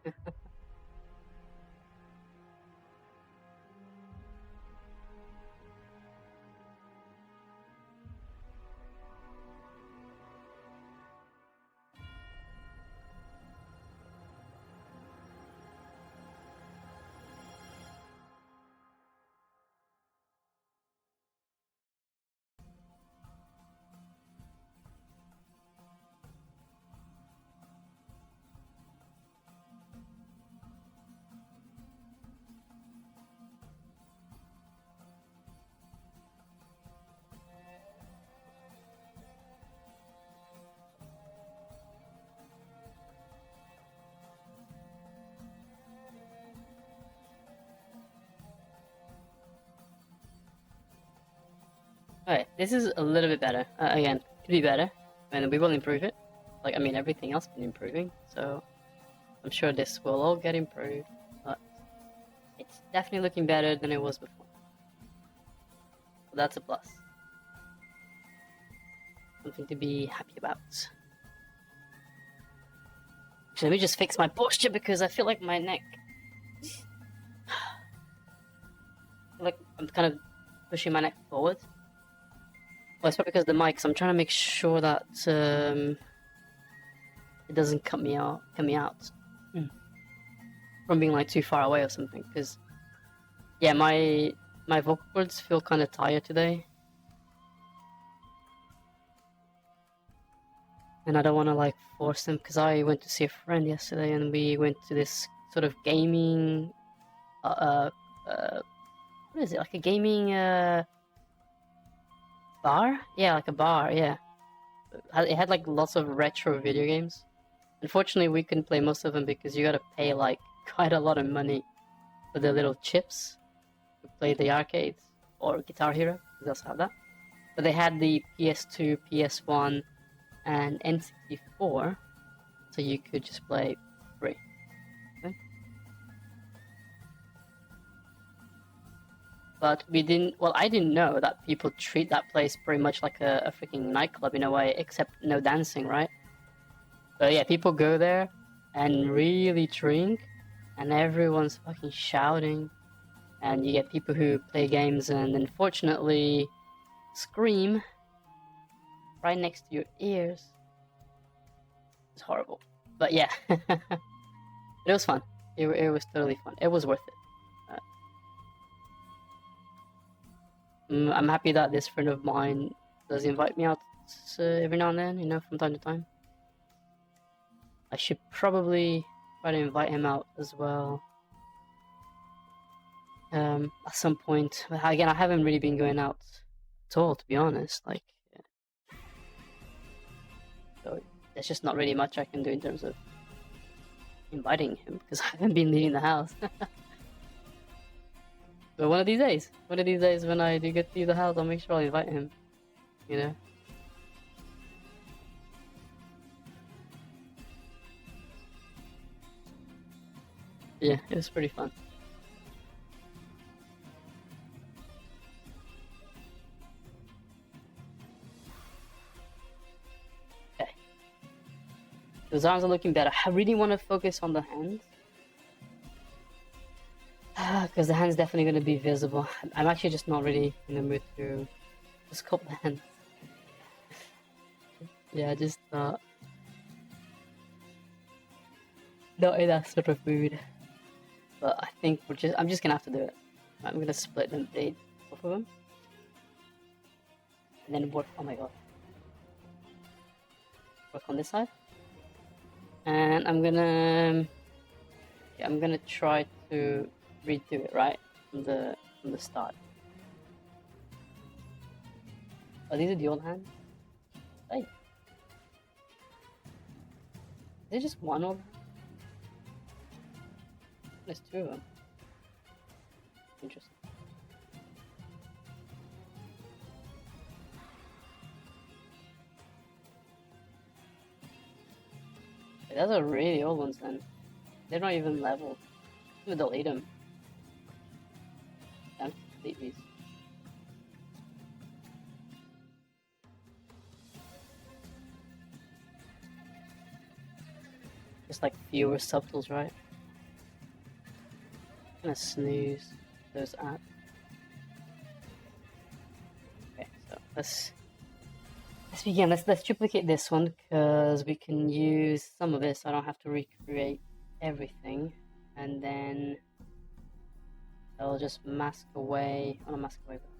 This is a little bit better. Again, could be better, and we will improve it. Like, I mean, everything else been improving, so I'm sure this will all get improved, but it's definitely looking better than it was before. So that's a plus. Something to be happy about. So let me just fix my posture because I feel like my neck... like I'm kind of pushing my neck forward. Well, it's probably because of the mic, so I'm trying to make sure that it doesn't cut me out from being like too far away or something. Because yeah, my vocal cords feel kind of tired today, and I don't want to like force them. Because I went to see a friend yesterday, and we went to this sort of gaming, what is it, like a gaming bar? Yeah, like a bar. Yeah, it had like lots of retro video games. Unfortunately, we couldn't play most of them because you gotta pay like quite a lot of money for the little chips to play the arcades or Guitar Hero. They also have that. But they had the PS2, PS1, and N64, so you could just play free. Okay? But we didn't. Well, I didn't know that people treat that place pretty much like a freaking nightclub in a way, except no dancing, right? So yeah, people go there and really drink, and everyone's fucking shouting, and you get people who play games and unfortunately scream right next to your ears. It's horrible, but yeah, it was fun. It was totally fun. It was worth it. I'm happy that this friend of mine does invite me out every now and then, you know, from time to time. I should probably try to invite him out as well at some point. But again, I haven't really been going out at all, to be honest. Like, so there's just not really much I can do in terms of inviting him because I haven't been leaving the house. But one of these days when I do get to leave the house, I'll make sure I'll invite him, you know? Yeah, it was pretty fun. Okay. Those arms are looking better. I really want to focus on the hands. Because the hand's definitely going to be visible. I'm actually just not really in the mood to sculpt the hand. Yeah, just not in that sort of mood. But I think I'm just gonna have to do it. I'm gonna split them, both of them, and then work. Oh my god, work on this side, and I'm gonna try to redo it right from the start. Oh, these are the old hands. Hey, is there just one old hand? There's two of them. Interesting. Okay, those are really old ones then. They're not even leveled. I'm gonna delete them. I'm gonna delete these. Just like fewer subtles, right? I'm gonna snooze those at. Okay, so let's begin. Let's duplicate this one because we can use some of it, so I don't have to recreate everything, and then I'll just mask away. Oh, not mask away, but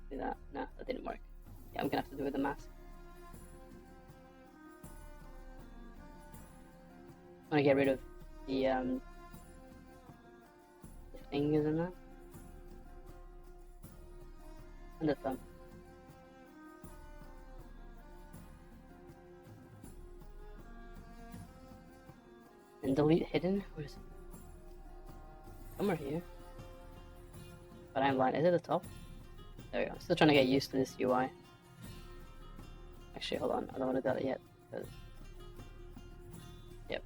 do that. No, that didn't work. Yeah, I'm gonna have to do it with the mask. I'm gonna get rid of the fingers in that. And the thumb. And delete hidden? Where is it? Somewhere here. But I'm blind. Is it the top? There we go. I'm still trying to get used to this UI. Actually, hold on. I don't want to do that yet. Yep.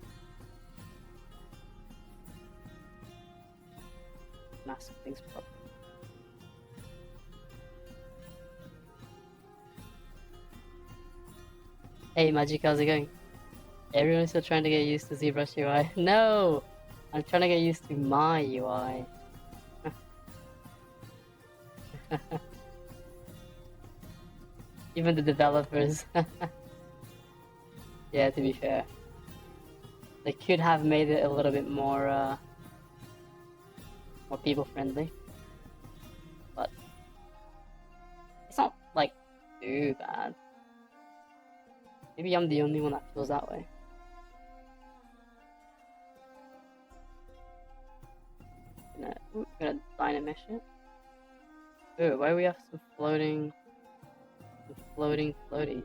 Massive things pop. Hey Magic, how's it going? Everyone's still trying to get used to ZBrush UI. No! I'm trying to get used to my UI. Even the developers. Yeah, to be fair. They could have made it a little bit more people friendly. But it's not like too bad. Maybe I'm the only one that feels that way. Gonna dynamesh it. Ooh, why do we have some floating floaties?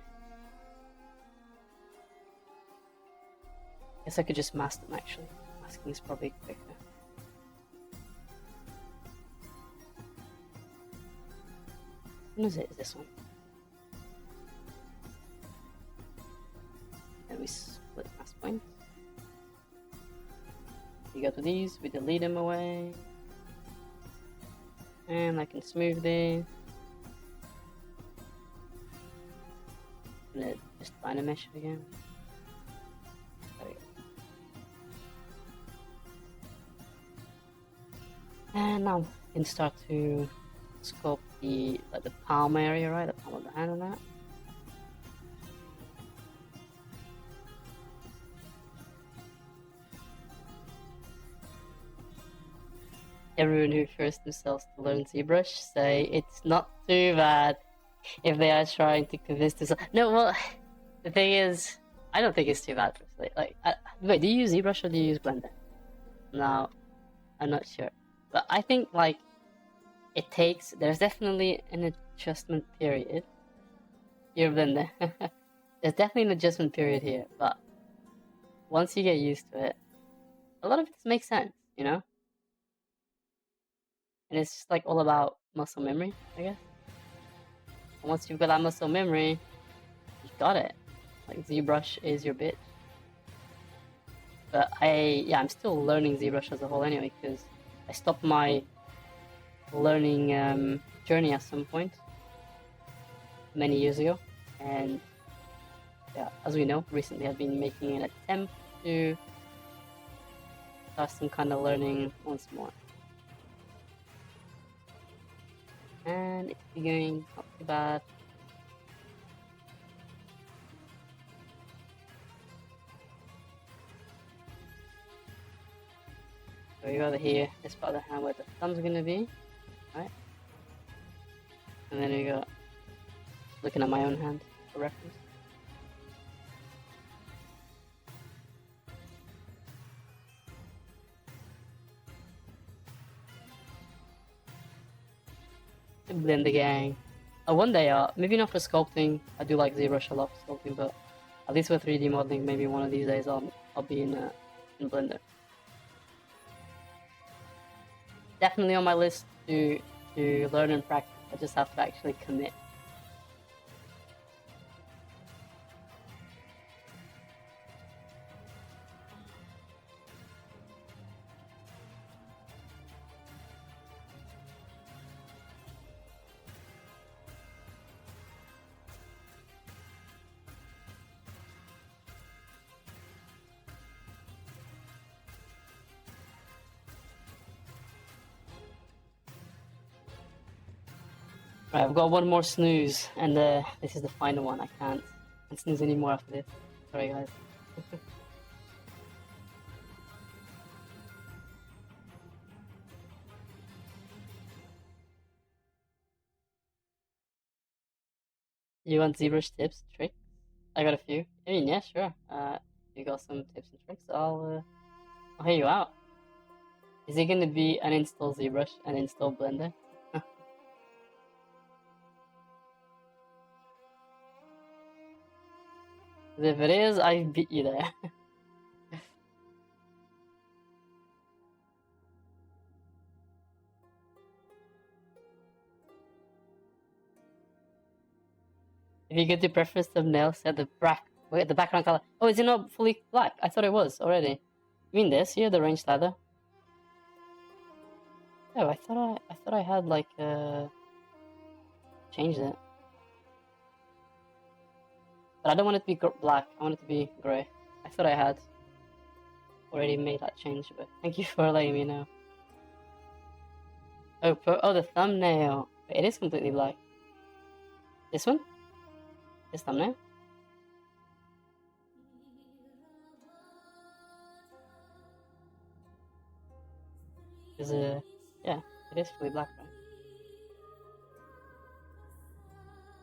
Guess I could just mask them actually. Masking is probably quicker. What is it? Is this one? And we split mask points. We go to these, we delete them away. And I can smooth this. And then just dynamesh it again. There we go. And now we can start to sculpt the palm area, right? The palm of the hand on that. Everyone who forced themselves to learn ZBrush say it's not too bad if they are trying to convince themselves. No, well, the thing is, I don't think it's too bad. Like, wait, do you use ZBrush or do you use Blender? No, I'm not sure. But I think like there's definitely an adjustment period. Here, Blender. There's definitely an adjustment period here, but once you get used to it, a lot of it makes sense, you know? And it's just like all about muscle memory, I guess. And once you've got that muscle memory, you got it. Like ZBrush is your bitch. But I'm still learning ZBrush as a whole anyway, because I stopped my learning journey at some point many years ago. And yeah, as we know, recently I've been making an attempt to start some kind of learning once more. And it's going not too bad. So we go over here, this part of the hand where the thumb's gonna be, right? And then we go looking at my own hand for reference. Blend the gang. One day, maybe not for sculpting. I do like ZBrush a lot for sculpting, but at least for 3D modeling, maybe one of these days I'll be in Blender. Definitely on my list to learn and practice. I just have to actually commit. Right, I've got one more snooze, and this is the final one. I can't snooze anymore after this. Sorry, guys. You want ZBrush tips, tricks? I got a few. I mean, yeah, sure. You got some tips and tricks? I'll hear you out. Is it gonna be uninstall ZBrush and install Blender? If it is, I beat you there. If you go to preference thumbnail, set the background color. Oh, is it not fully black? I thought it was already. You mean this? Here, the range slider. Oh, I thought I had like changed it. But I don't want it to be black. I want it to be gray. I thought I had already made that change, but thank you for letting me know. Oh, the thumbnail. It is completely black. This one? This thumbnail? Is yeah, it is fully black, right?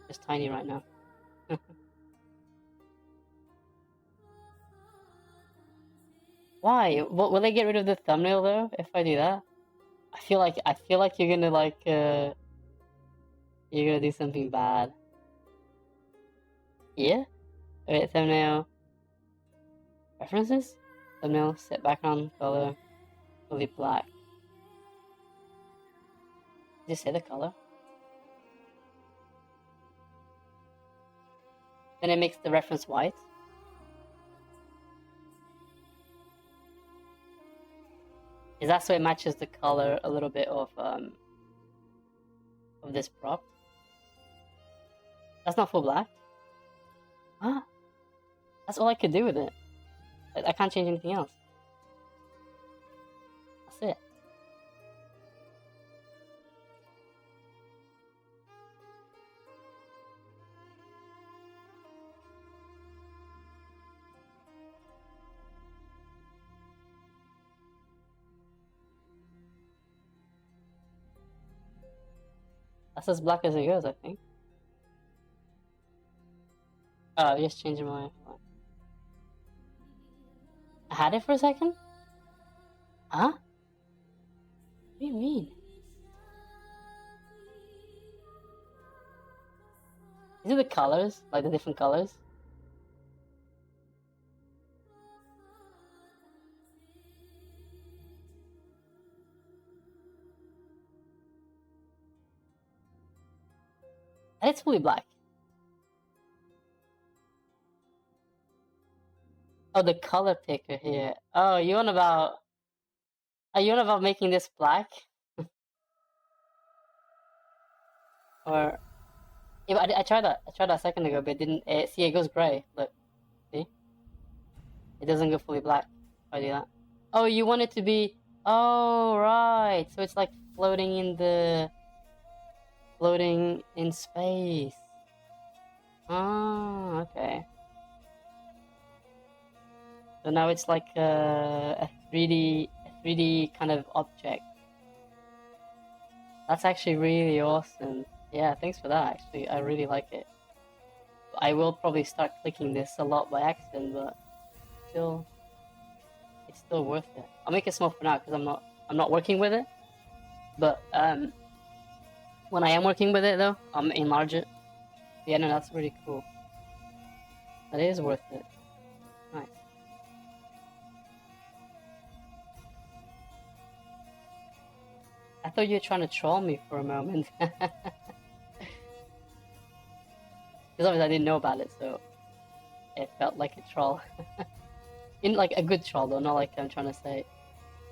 Just tiny right now. Why? Will they get rid of the thumbnail though if I do that? I feel like you're gonna like you're gonna do something bad. Yeah? Wait, thumbnail preferences? Thumbnail set background color fully black. Just say the color. Then it makes the reference white. Is that so it matches the color a little bit of this prop? That's not full black? Huh? That's all I could do with it. I can't change anything else. That's it. That's as black as it goes, I think. Oh, I'm just changing my... I had it for a second? Huh? What do you mean? These are the colors, like the different colors. And it's fully black. Oh, the color picker here. Oh, you on about... Are you on about making this black? Or... Yeah, but I tried that. I tried that a second ago, but it didn't... see, it goes gray. Look. See? It doesn't go fully black if I do that. Oh, you want it to be... Oh, right. So it's like floating in space. Oh, okay. So now it's like a 3D kind of object. That's actually really awesome. Yeah, thanks for that. Actually, I really like it. I will probably start clicking this a lot by accident, but it's still worth it. I'll make it small for now because I'm not working with it. But when I am working with it though, I'm enlarge it. Yeah, no, that's really cool. That is worth it. Nice. I thought you were trying to troll me for a moment. Because obviously I didn't know about it, so it felt like a troll. In like a good troll though, not like I'm trying to say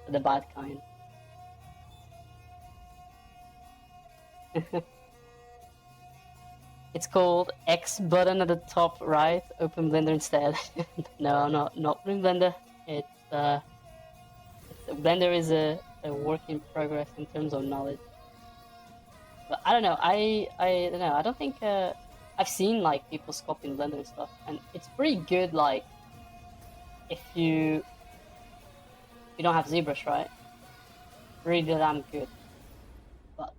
the bad kind. It's called X button at the top right. Open Blender instead. No, not putting Blender. Blender is a work in progress in terms of knowledge. But I don't know. I don't know. I don't think I've seen like people sculpting Blender and stuff, and it's pretty good. Like if you don't have ZBrush, right? Really damn good. But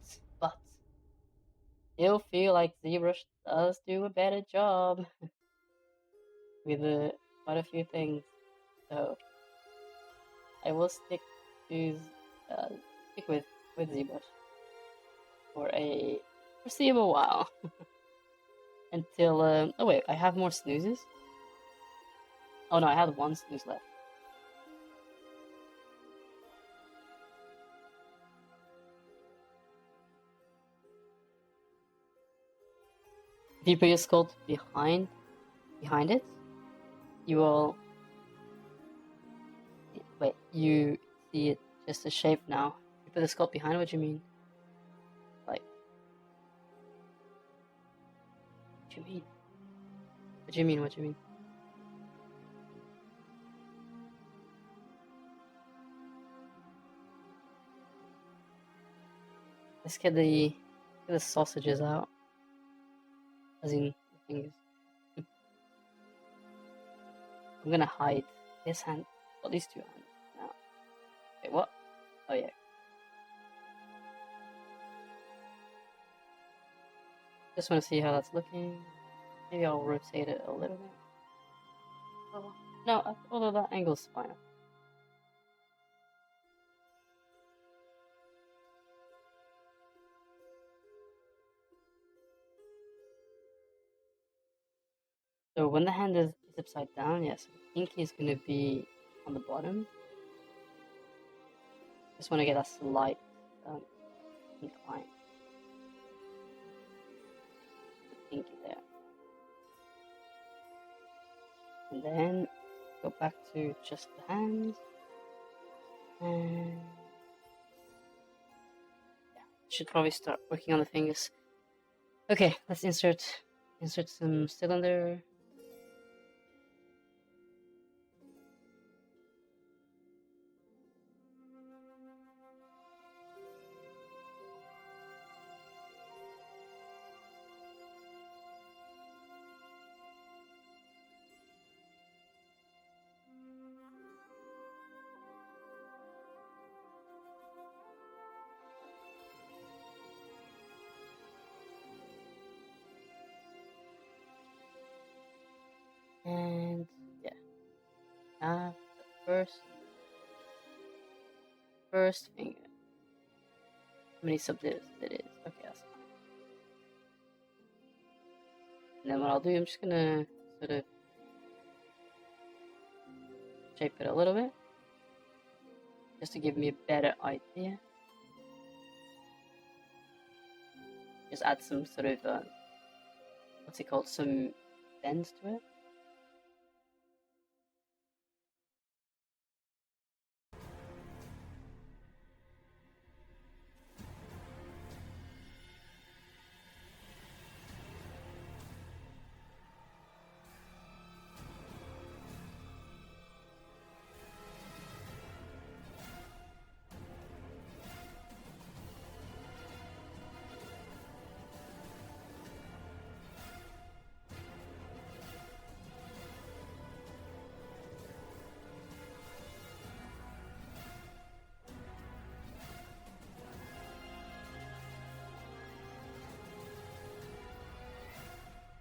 still feel like ZBrush does do a better job with quite a few things. So I will stick with ZBrush for a foreseeable while until oh wait, I have more snoozes. Oh no, I had one snooze left. If you put your sculpt behind it, you will wait. You see it just a shape now. You put the sculpt behind. What do you mean? Like, what do you mean? What do you mean? What do you mean? Let's get the sausages out. As in the fingers. I'm gonna hide this hand. Well, these two hands now. Wait, what? Oh yeah. Just want to see how that's looking. Maybe I'll rotate it a little bit. Oh, no, although that angle's fine. So when the hand is upside down, yes, the pinky is going to be on the bottom. Just want to get a slight incline. The pinky there. And then go back to just the hands. And yeah, should probably start working on the fingers. Okay, let's insert some cylinder. And yeah, the first finger. How many subdivisions it is? Okay, that's fine. And then what I'll do, I'm just gonna sort of shape it a little bit, just to give me a better idea. Just add some sort of what's it called? Some bends to it.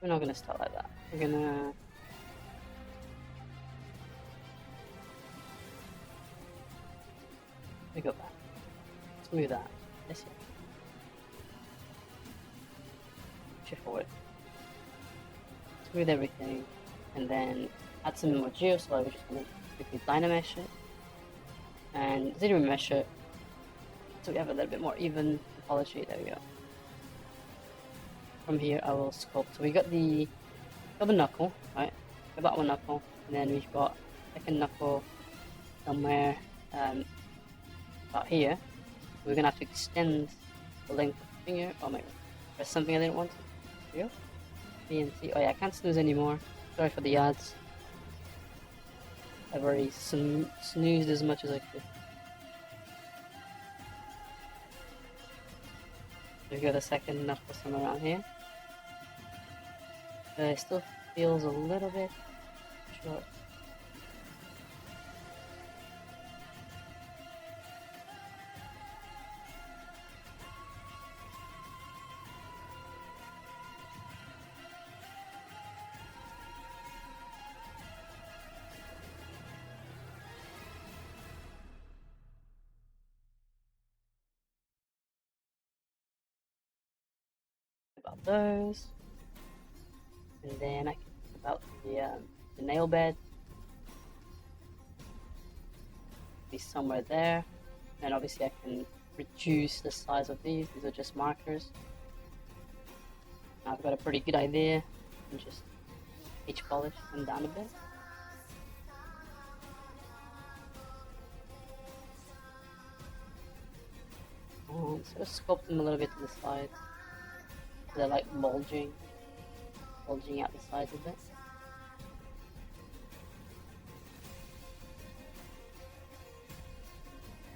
We're not gonna start like that. We're gonna we go back. Let's move that. This way. Shift forward. Smooth everything, and then add some more geo. So we're just gonna quickly dynamesh it and zero mesh it, so we have a little bit more even topology. There we go. From here, I will sculpt. So we got the knuckle, right? Got that one knuckle, and then we've got second knuckle somewhere about here. So we're gonna have to extend the length of the finger. Oh my god, there's something I didn't want. There we go. B and C. Oh yeah, I can't snooze anymore. Sorry for the ads. I've already snoozed as much as I could. We've got a second knuckle somewhere around here. It still feels a little bit short. About those. And then I can think about the nail bed. Be somewhere there. And obviously I can reduce the size of these. These are just markers. I've got a pretty good idea. And just edge polish them down a bit. And so sculpt them a little bit to the sides. So they're like bulging out the sides a bit.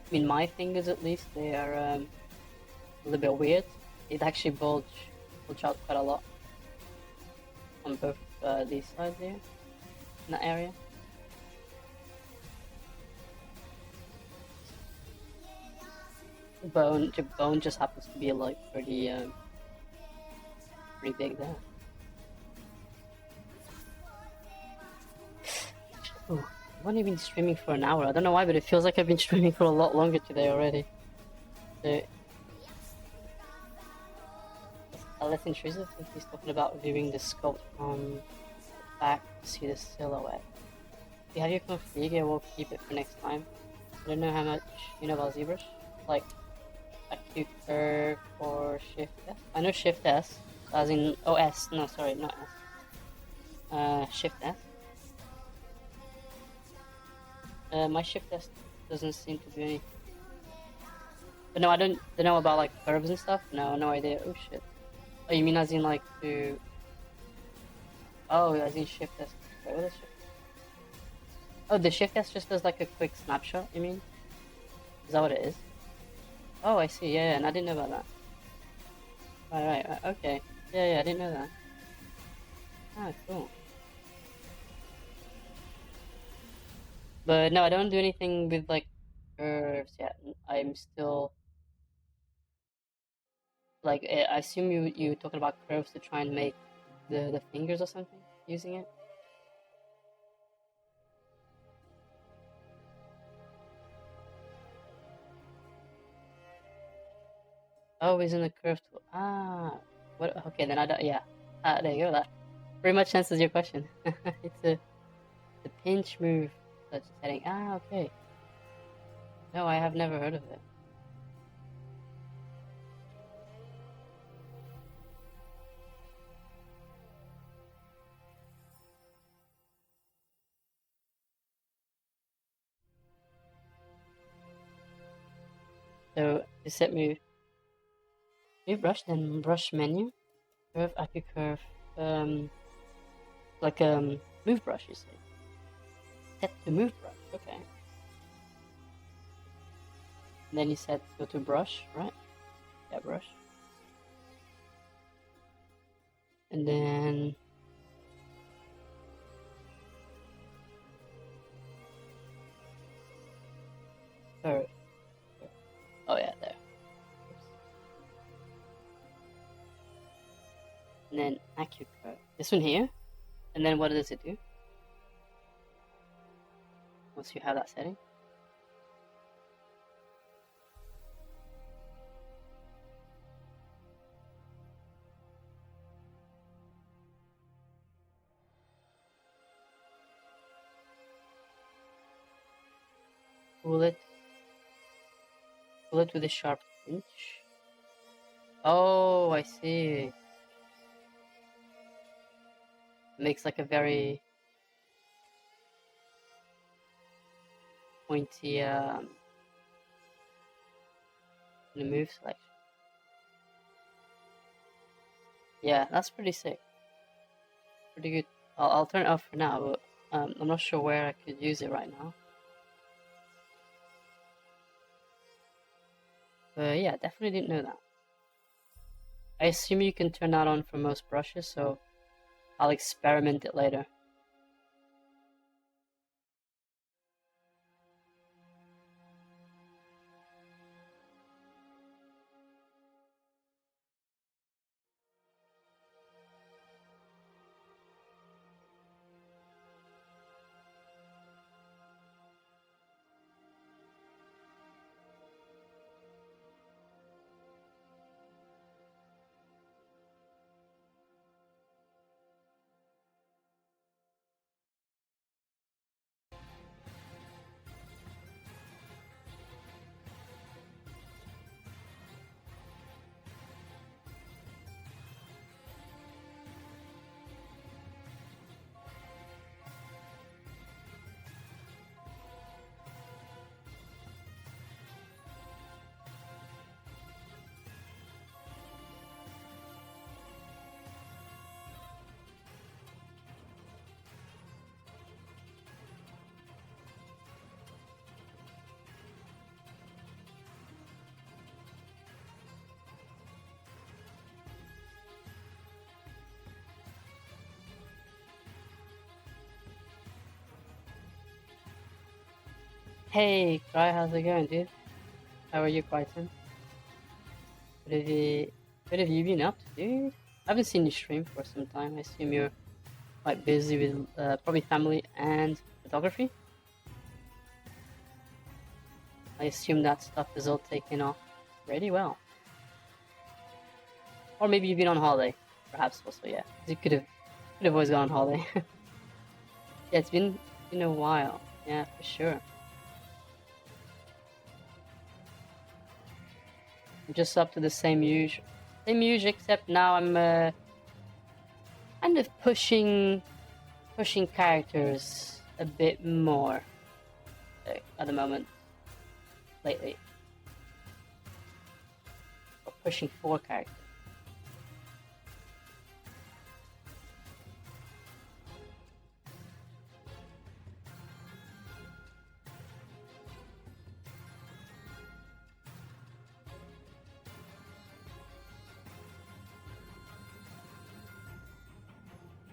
I mean, my fingers at least, they are a little bit weird. It actually bulge out quite a lot on both these sides here, in that area. The bone just happens to be like pretty big there. Ooh, I've only been streaming for an hour. I don't know why, but it feels like I've been streaming for a lot longer today already. So, less intrusive if he's talking about viewing the sculpt from the back to see the silhouette. If you have your config, we'll keep it for next time. I don't know how much you know about ZBrush. Like acute curve or shift S. I know shift S, as in OS. No, sorry, not S. Shift S. My shift S doesn't seem to do anything. But no, I don't know about like curves and stuff. No idea. Oh shit. Oh, you mean as in like to... Oh, as in shift S. Wait, what is shift? Oh, the shift S just does like a quick snapshot, you mean? Is that what it is? Oh, I see, yeah, and I didn't know about that. Right, okay. Yeah, I didn't know that. Ah, cool. But no, I don't do anything with like curves yet. I'm still... Like, I assume you talking about curves to try and make the fingers or something using it? Oh, isn't a curve tool? Ah, what? Okay, then I don't. Yeah, there you go. That pretty much answers your question. It's the pinch move such setting. Ah, okay. No, I have never heard of it. So to set move brush, then brush menu, curve, acute curve, like move brush. You say set to move brush. Okay. And then you said go to brush, right? Yeah, brush. And then curve. Oh yeah, there. And then acute curve. This one here. And then what does it do? Once you have that setting. Pull it with a sharp pinch. Oh, I see. Makes like a very pointy move selection. Yeah, that's pretty sick. Pretty good. I'll turn it off for now, but I'm not sure where I could use it right now. But yeah, definitely didn't know that. I assume you can turn that on for most brushes, so I'll experiment it later. Hey, Cry, how's it going, dude? How are you, Crichton? What have you been up to, dude? I haven't seen you stream for some time. I assume you're quite busy with probably family and photography. I assume that stuff is all taken off pretty well. Or maybe you've been on holiday, perhaps also, yeah. You could have always gone on holiday. Yeah, it's been a while. Yeah, for sure. I'm just up to the same usual, except now I'm kind of pushing characters a bit more at the moment lately. Or pushing 4 characters.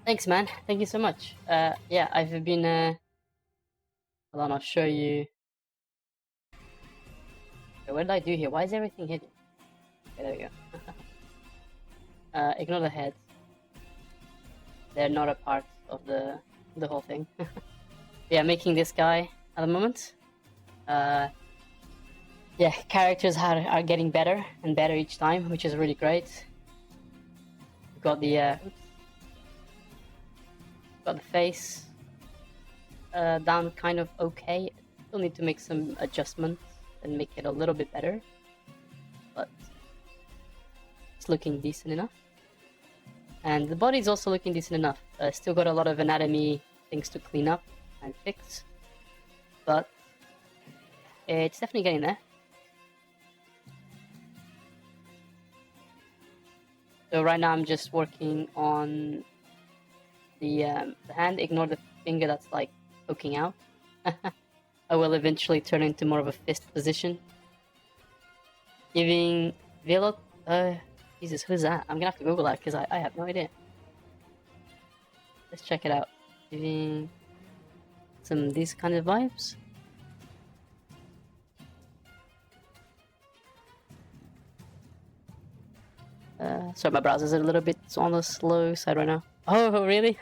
Thanks, man. Thank you so much. Yeah, I've been. Hold on, I'll show you. Okay, what did I do here? Why is everything hidden? Okay, there we go. Ignore the heads. They're not a part of the whole thing. Yeah, making this guy at the moment. Yeah, characters are getting better and better each time, which is really great. We've got the face down kind of okay. Still need to make some adjustments and make it a little bit better, but it's looking decent enough. And the body's also looking decent enough. Still got a lot of anatomy things to clean up and fix, but it's definitely getting there. So right now I'm just working on the hand. Ignore the finger that's like poking out. I will eventually turn into more of a fist position. Giving Velo... Jesus, who's that? I'm gonna have to Google that because I have no idea. Let's check it out. Giving some these kind of vibes. Sorry, my browser's a little bit on the slow side right now. Oh, really?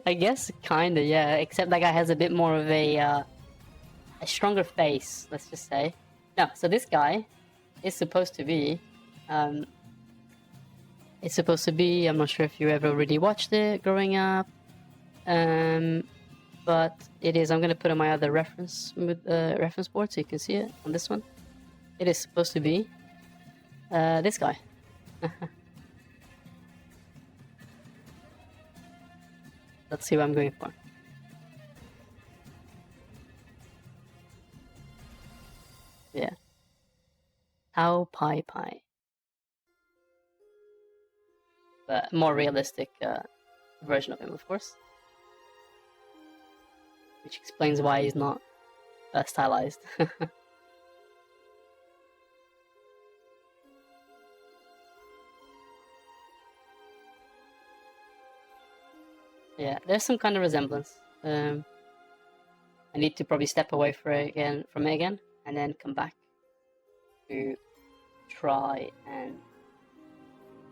I guess kinda, yeah. Except that guy has a bit more of a stronger face, let's just say. No, so this guy is supposed to be... it's supposed to be... I'm not sure if you ever really watched it growing up. But it is... I'm gonna put on my other reference board so you can see it on this one. It is supposed to be this guy. Let's see what I'm going for. Yeah. How Pai Pai. But more realistic version of him, of course. Which explains why he's not stylized. Yeah, there's some kind of resemblance. I need to probably step away from it again, and then come back to try and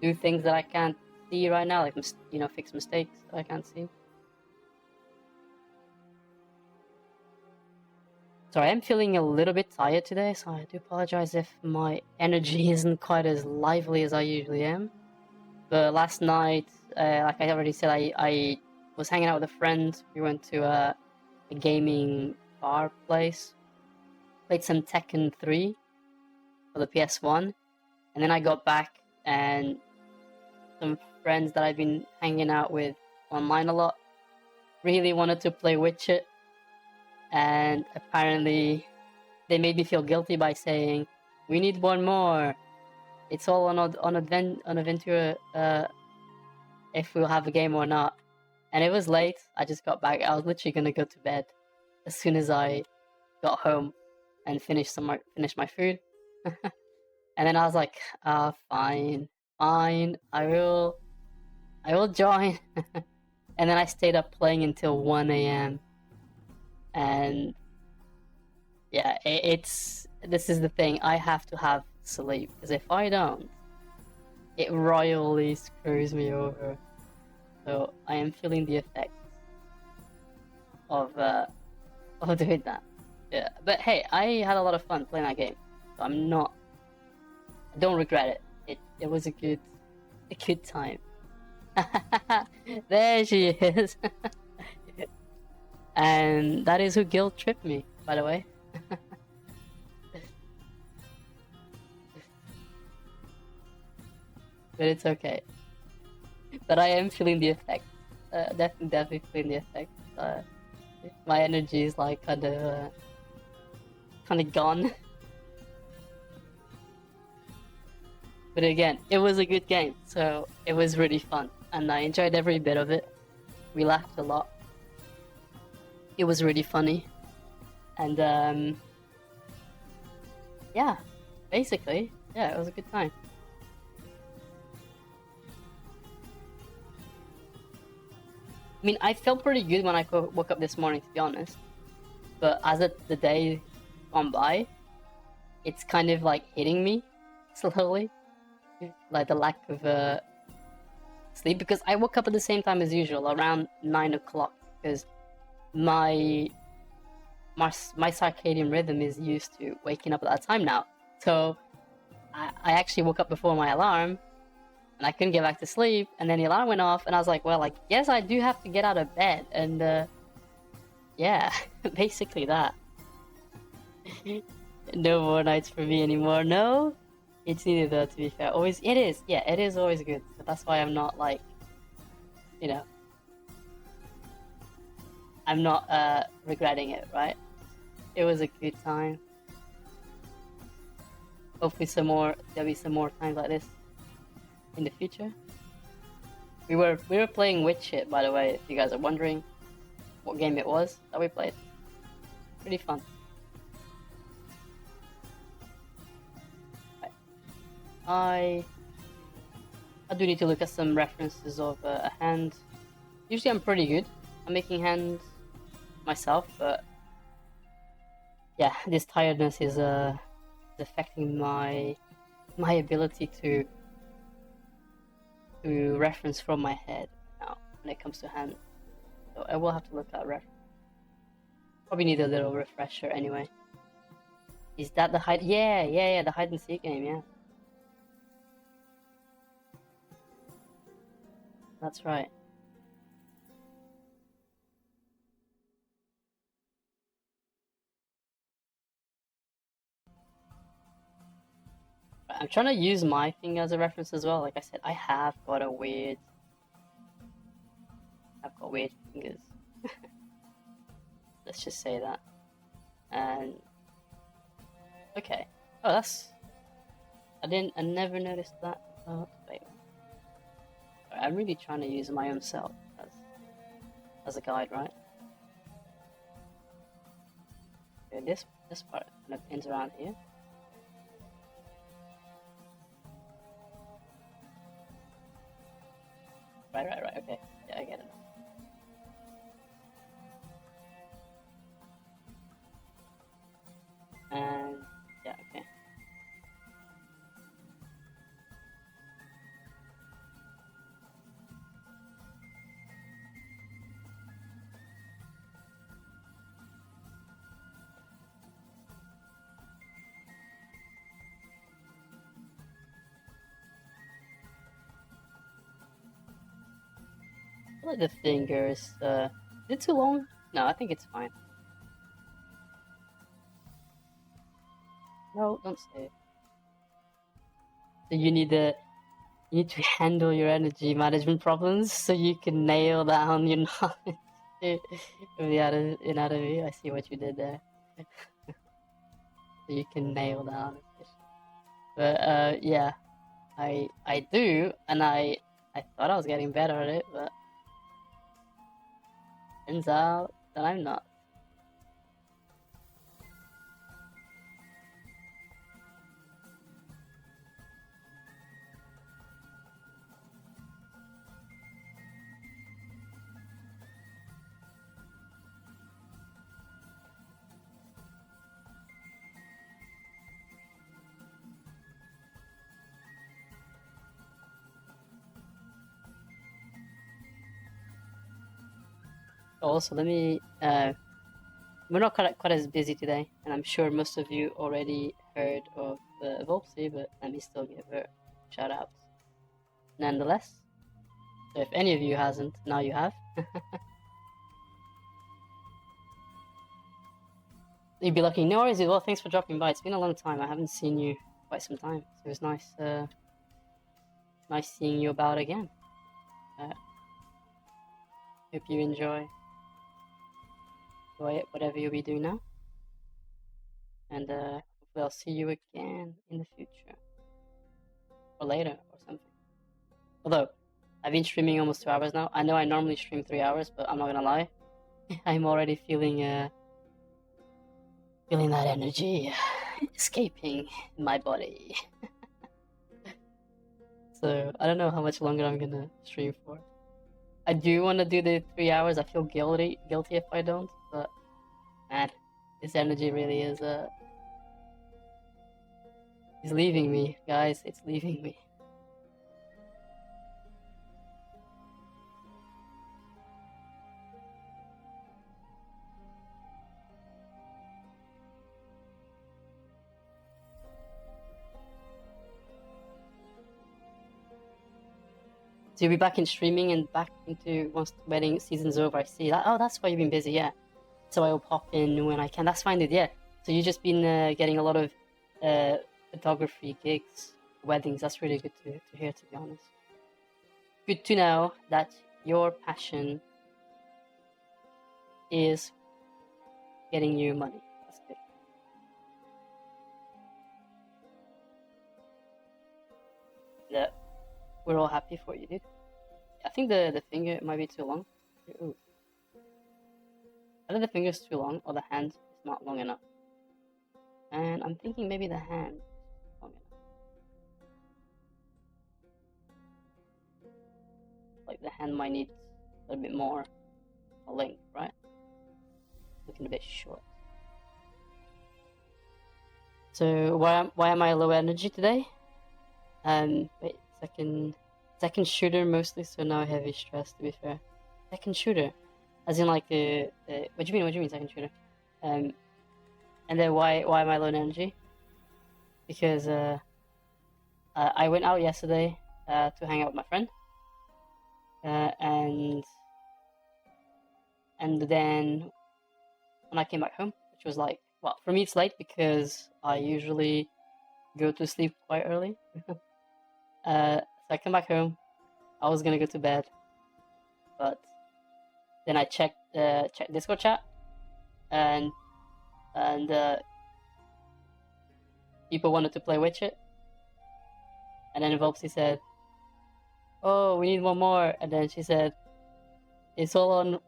do things that I can't see right now, like fix mistakes that I can't see. Sorry, I'm feeling a little bit tired today, so I do apologize if my energy isn't quite as lively as I usually am. But last night, like I already said, I was hanging out with a friend. We went to a gaming bar place, played some Tekken 3 for the PS1, and then I got back and some friends that I've been hanging out with online a lot really wanted to play Witcher, and apparently they made me feel guilty by saying, "We need one more. It's all on Aventura if we'll have a game or not." And it was late. I just got back. I was literally gonna go to bed as soon as I got home and finished my food. And then I was like, fine, I will join. And then I stayed up playing until 1 a.m. and Yeah, this is the thing. I have to have sleep because if I don't, it royally screws me over. So I am feeling the effects of of doing that. Yeah, but hey, I had a lot of fun playing that game. So I don't regret it. It was a good time. There she is. And that is who guilt tripped me, by the way. But it's okay. But I am feeling the effect. Definitely feeling the effect. My energy is like kind of gone. But again, it was a good game, so it was really fun, and I enjoyed every bit of it. We laughed a lot. It was really funny, and yeah, basically, yeah, it was a good time. I mean, I felt pretty good when I woke up this morning, to be honest. But as the day gone by, it's kind of like hitting me slowly, like the lack of sleep. Because I woke up at the same time as usual, around 9 o'clock, because my circadian rhythm is used to waking up at that time now. So I actually woke up before my alarm, and I couldn't get back to sleep. And then the alarm went off, and I was like, well, I guess I do have to get out of bed. And yeah, basically that. No more nights for me anymore. No, it's needed though. To be fair, always it is. Yeah, it is always good. So that's why I'm not like, you know, I'm not regretting it. Right? It was a good time. Hopefully, there'll be some more times like this in the future. We were playing Witch It, by the way. If you guys are wondering what game it was that we played, pretty fun. Right. I do need to look at some references of a hand. Usually I'm pretty good at making hands myself, but yeah, this tiredness is affecting my ability to reference from my head now when it comes to hands. So I will have to look at reference. Probably need a little refresher anyway. Is that the hide? Yeah, the hide and seek game. Yeah, that's right. I'm trying to use my thing as a reference as well. Like I said, I've got weird fingers. Let's just say that. And okay. Oh, I never noticed that. Oh, wait. I'm really trying to use my own self as a guide, right? Okay, this part kind of pins around here. Right. Okay. Yeah, I get it. And yeah, okay. I like the fingers. Is it too long? No, I think it's fine. No, don't say it. So you need to handle your energy management problems so you can nail down your knowledge of the anatomy. I see what you did there. So you can nail down. But yeah, I do, and I thought I was getting better at it, but turns out that I'm not. Also, let me. We're not quite as busy today, and I'm sure most of you already heard of Volpsy, but let me still give her shout outs nonetheless. So if any of you hasn't, now you have. You'd be lucky. No worries. Well, thanks for dropping by. It's been a long time. I haven't seen you quite some time. So it was nice, nice seeing you about again. Hope you enjoy it, whatever you'll be doing now. And hopefully I'll see you again in the future. Or later, or something. Although, I've been streaming almost 2 hours now. I know I normally stream 3 hours, but I'm not gonna lie. I'm already feeling that energy escaping my body. So, I don't know how much longer I'm gonna stream for. I do want to do the 3 hours. I feel guilty if I don't, but man, this energy really is leaving me, guys. It's leaving me. So you'll be back in streaming and back into once the wedding season's over. I see that. Oh, that's why you've been busy, yeah. So I'll pop in when I can. That's fine, dude. Yeah. So you've just been getting a lot of photography gigs, weddings. That's really good to hear, to be honest. Good to know that your passion is getting you money. That's good. Yeah. We're all happy for you, dude. I think the finger might be too long. Ooh. Either the finger's too long or the hand is not long enough. And I'm thinking maybe the hand is long enough. Like the hand might need a little bit more length, right? Looking a bit short. So why am I low energy today? Wait, second shooter mostly, so now heavy stress, to be fair. Second shooter, as in like the what do you mean second shooter? And then why am I low in energy? Because I went out yesterday to hang out with my friend, and then when I came back home, which was like, well, for me it's late because I usually go to sleep quite early. So I come back home. I was gonna go to bed, but then I checked Discord chat, and people wanted to play Witcher, and then Volpsy said, "Oh, we need one more," and then she said, "It's all on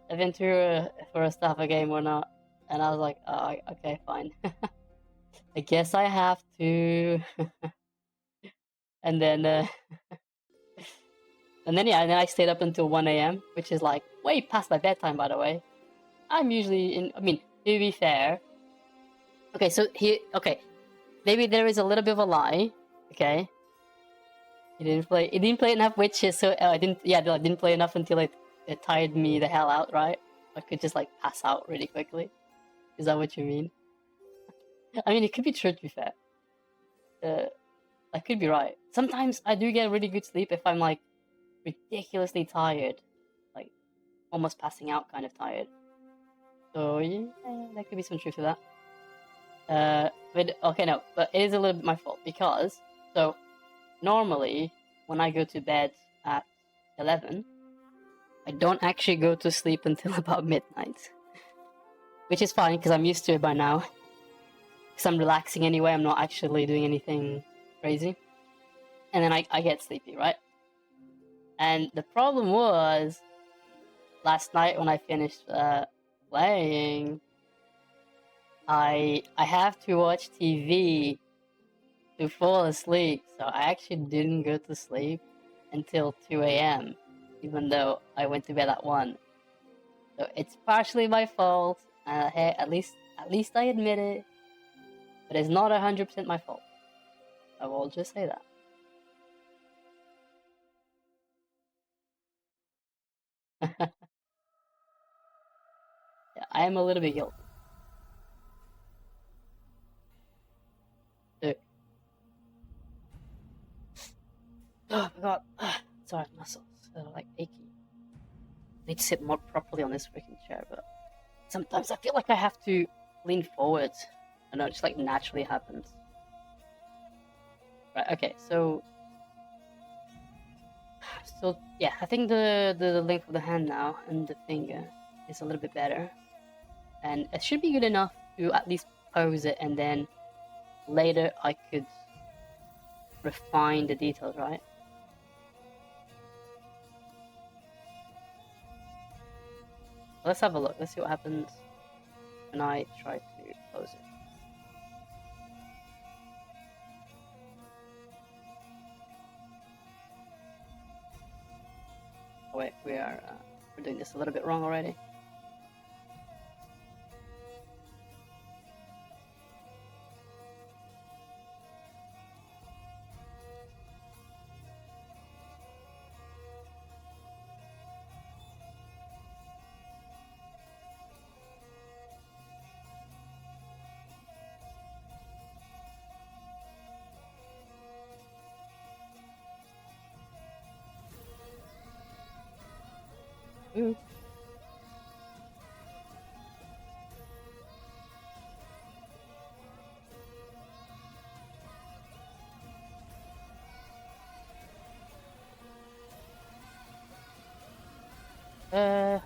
Aventura for us to have a game or not," and I was like, "Oh, okay, fine." I guess I have to. And then and then I stayed up until 1 a.m., which is like way past my bedtime, by the way. I'm usually I mean, to be fair. Okay, so maybe there is a little bit of a lie. Okay. He didn't play enough witches, so I didn't play enough until it tired me the hell out, right? I could just like pass out really quickly. Is that what you mean? I mean, it could be true, to be fair. I could be right. Sometimes I do get really good sleep if I'm like ridiculously tired, like almost passing out kind of tired. So yeah, there could be some truth to that. But it is a little bit my fault because so normally when I go to bed at 11, I don't actually go to sleep until about midnight, which is fine because I'm used to it by now. Because I'm relaxing anyway, I'm not actually doing anything crazy. And then I get sleepy, right? And the problem was, last night when I finished playing, I have to watch TV to fall asleep, so I actually didn't go to sleep until 2 a.m., even though I went to bed at 1. So it's partially my fault, and hey, at least I admit it, but it's not 100% my fault. I will just say that. I am a little bit guilty. Dude. Oh my god. Sorry, muscles are like achy. I need to sit more properly on this freaking chair, but sometimes I feel like I have to lean forward. I know, it just like naturally happens. Right, okay, so yeah, I think the length of the hand now and the finger is a little bit better. And it should be good enough to at least pose it, and then later I could refine the details, right? Let's have a look. Let's see what happens when I try to pose it. Oh wait, we're doing this a little bit wrong already. Ooh.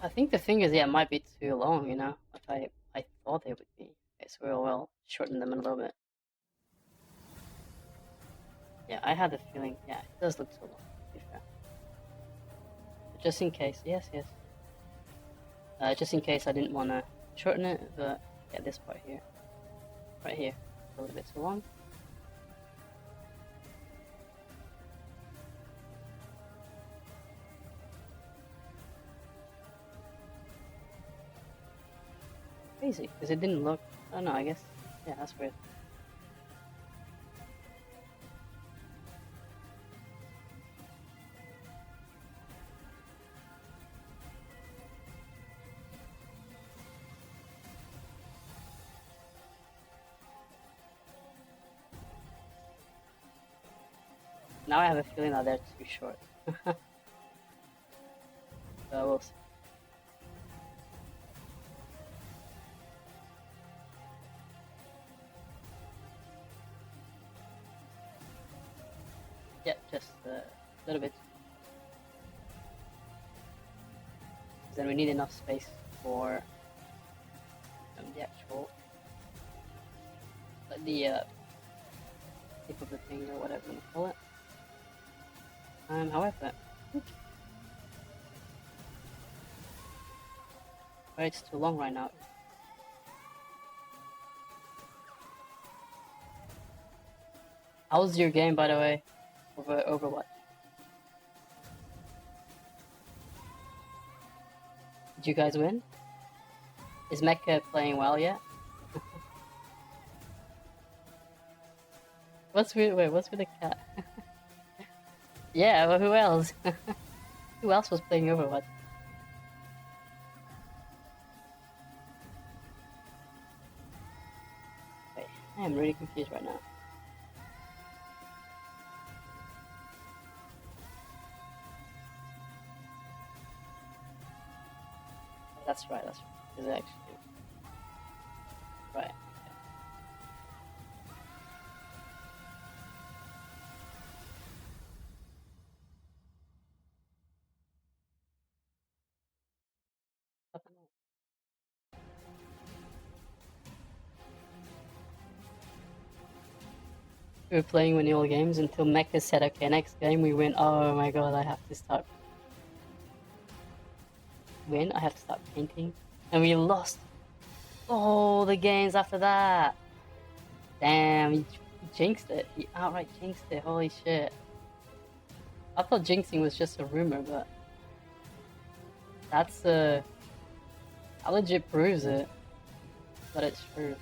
I think the fingers, yeah, might be too long, you know, like I thought they would be. Okay, so we'll shorten them a little bit. Yeah, I had the feeling, yeah, it does look too long, to be fair. But just in case, yes. Just in case I didn't want to shorten it, but yeah, this part here, right here, a little bit too long. Crazy, because it didn't look, I don't know, I guess, yeah, that's weird. Now I have a feeling that they're too short. So we'll see. Yeah, just a little bit. Then we need enough space for the actual, like the tip of the finger, whatever you want to call it. However, it's too long right now. How was your game, by the way, over Overwatch? Did you guys win? Is Mecha playing well yet? What's with the cat? Yeah, well, who else? Who else was playing Overwatch? Wait, I am really confused right now. That's right. Is it actually right? Okay. We were playing vanilla games until Mecha said, "Okay, next game we win." Oh my god, I have to start painting, and we lost all the games after that. Damn, he jinxed it. He outright jinxed it. Holy shit. I thought jinxing was just a rumor, but that legit proves it. But it's true.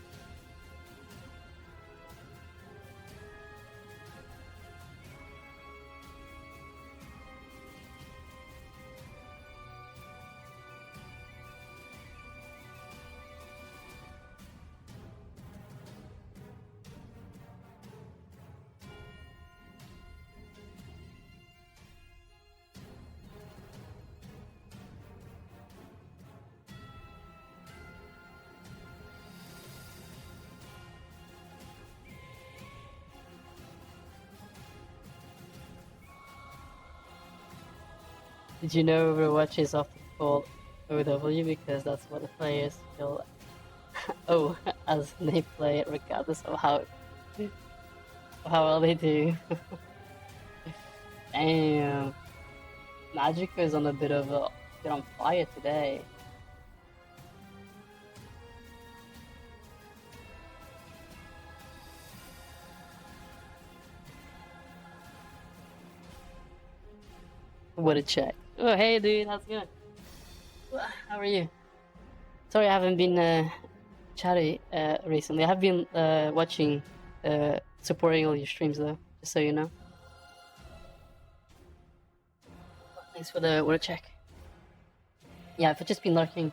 Did you know Overwatch is often called OW because that's what the players feel oh as they play it regardless of how well they do. Damn. Magic is on a bit on fire today. What a check. Oh hey dude, how's it going? How are you? Sorry I haven't been chatty recently. I have been watching supporting all your streams though, just so you know. Thanks for the word check. Yeah, I've just been lurking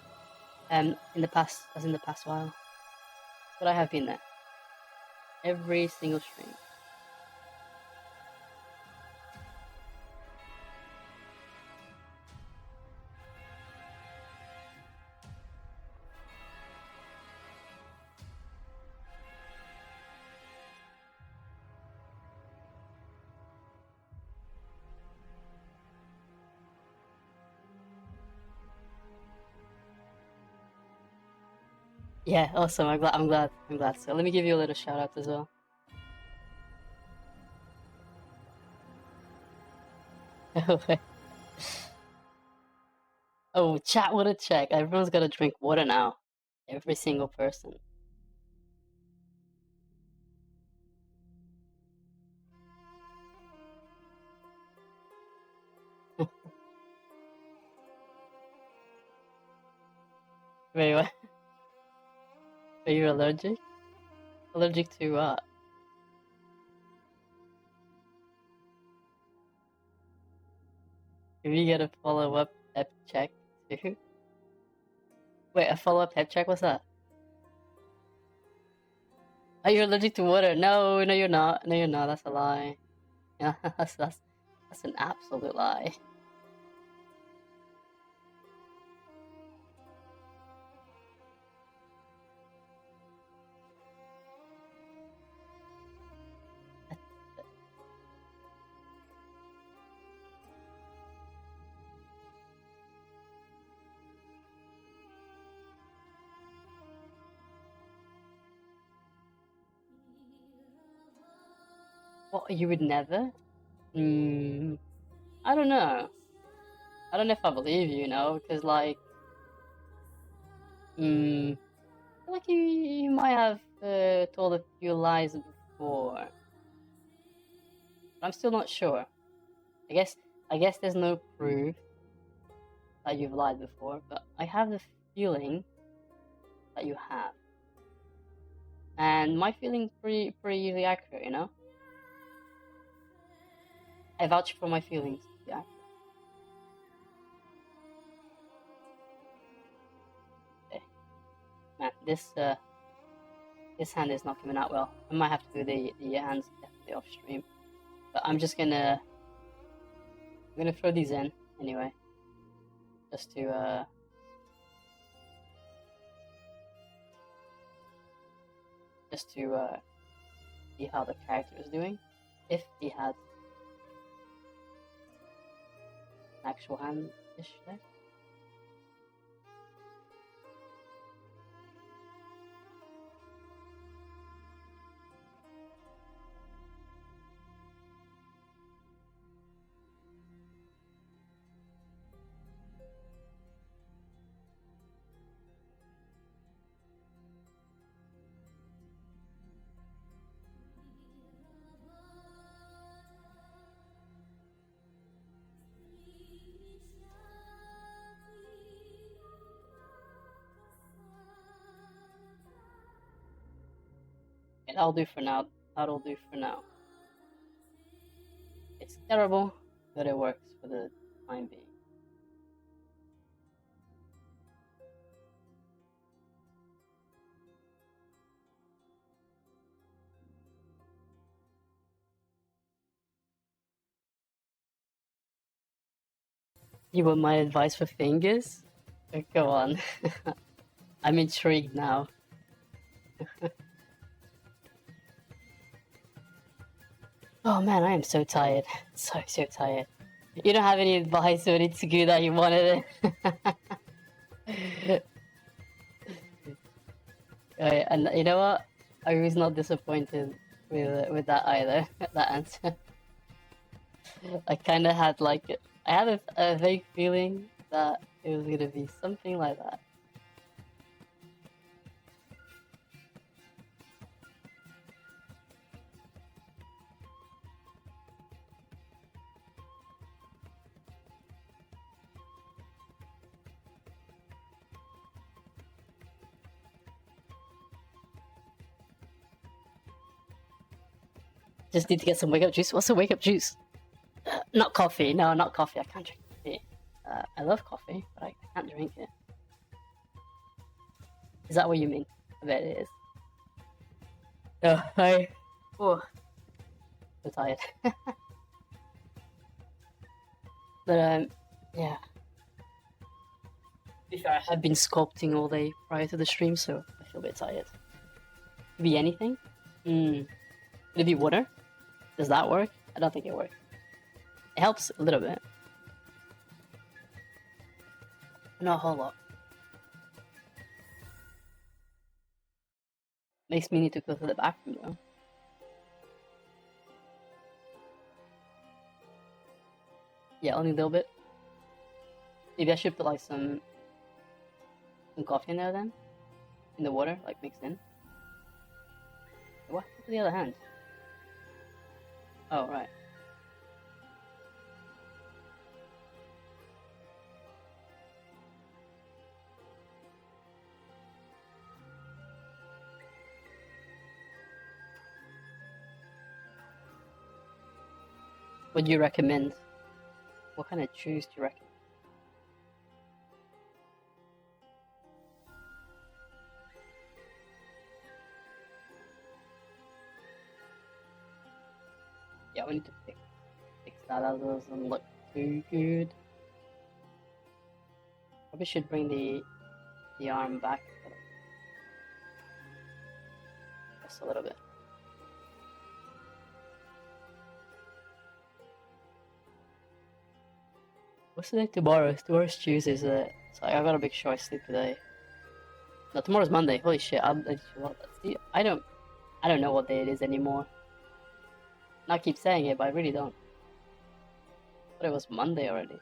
in the past while. But I have been there. Every single stream. Yeah, awesome. I'm glad. So let me give you a little shout out as well. Oh, chat, what a check. Everyone's gotta drink water now. Every single person. Wait, what? Are you allergic? Allergic to what? If you get a follow-up pep check too? Wait, a follow-up pep check? What's that? Oh, you're allergic to water. No, no, you're not. No, you're not. That's a lie. Yeah, that's an absolute lie. What, you would never? I don't know. I don't know if I believe you, because like, I feel like you might have told a few lies before. But I'm still not sure. I guess there's no proof that you've lied before, but I have the feeling that you have. And my feeling's pretty usually accurate, I vouch for my feelings. Yeah. Okay. Man, this hand is not coming out well. I might have to do the hands definitely off stream. But I'm gonna throw these in anyway. Just to see how the character is doing. If he had an actual hand-ish there. That'll do for now. That'll do for now. It's terrible, but it works for the time being. You want my advice for fingers? Go on. I'm intrigued now. Oh man, I am so tired. So tired. You don't have any advice or Itsugu that you wanted it. Right, and you know what? I was not disappointed with that either. That answer. I kind of had like I had a vague feeling that it was gonna be something like that. Just need to get some wake up juice. What's the wake up juice? Not coffee. No, not coffee. I can't drink coffee. I love coffee, but I can't drink it. Is that what you mean? I bet it is. Oh, hi. Oh, I'm tired. But yeah. To be fair, I have been sculpting all day prior to the stream, so I feel a bit tired. Could be anything. Could it be water? Does that work? I don't think it works. It helps a little bit. Not a whole lot. Makes me need to go to the bathroom though. Yeah, only a little bit. Maybe I should put like some coffee in there then? In the water, like mixed in. What happened to the other hand? Oh, right. What do you recommend? What kind of juice do you recommend? Yeah, we need to fix that. That doesn't look too good. Probably should bring the arm back just a little bit. What's the day tomorrow? Tomorrow's Tuesday, so I gotta make sure I sleep today. No, tomorrow's Monday. Holy shit! I don't know what day it is anymore. And I keep saying it, but I really don't. But it was Monday already.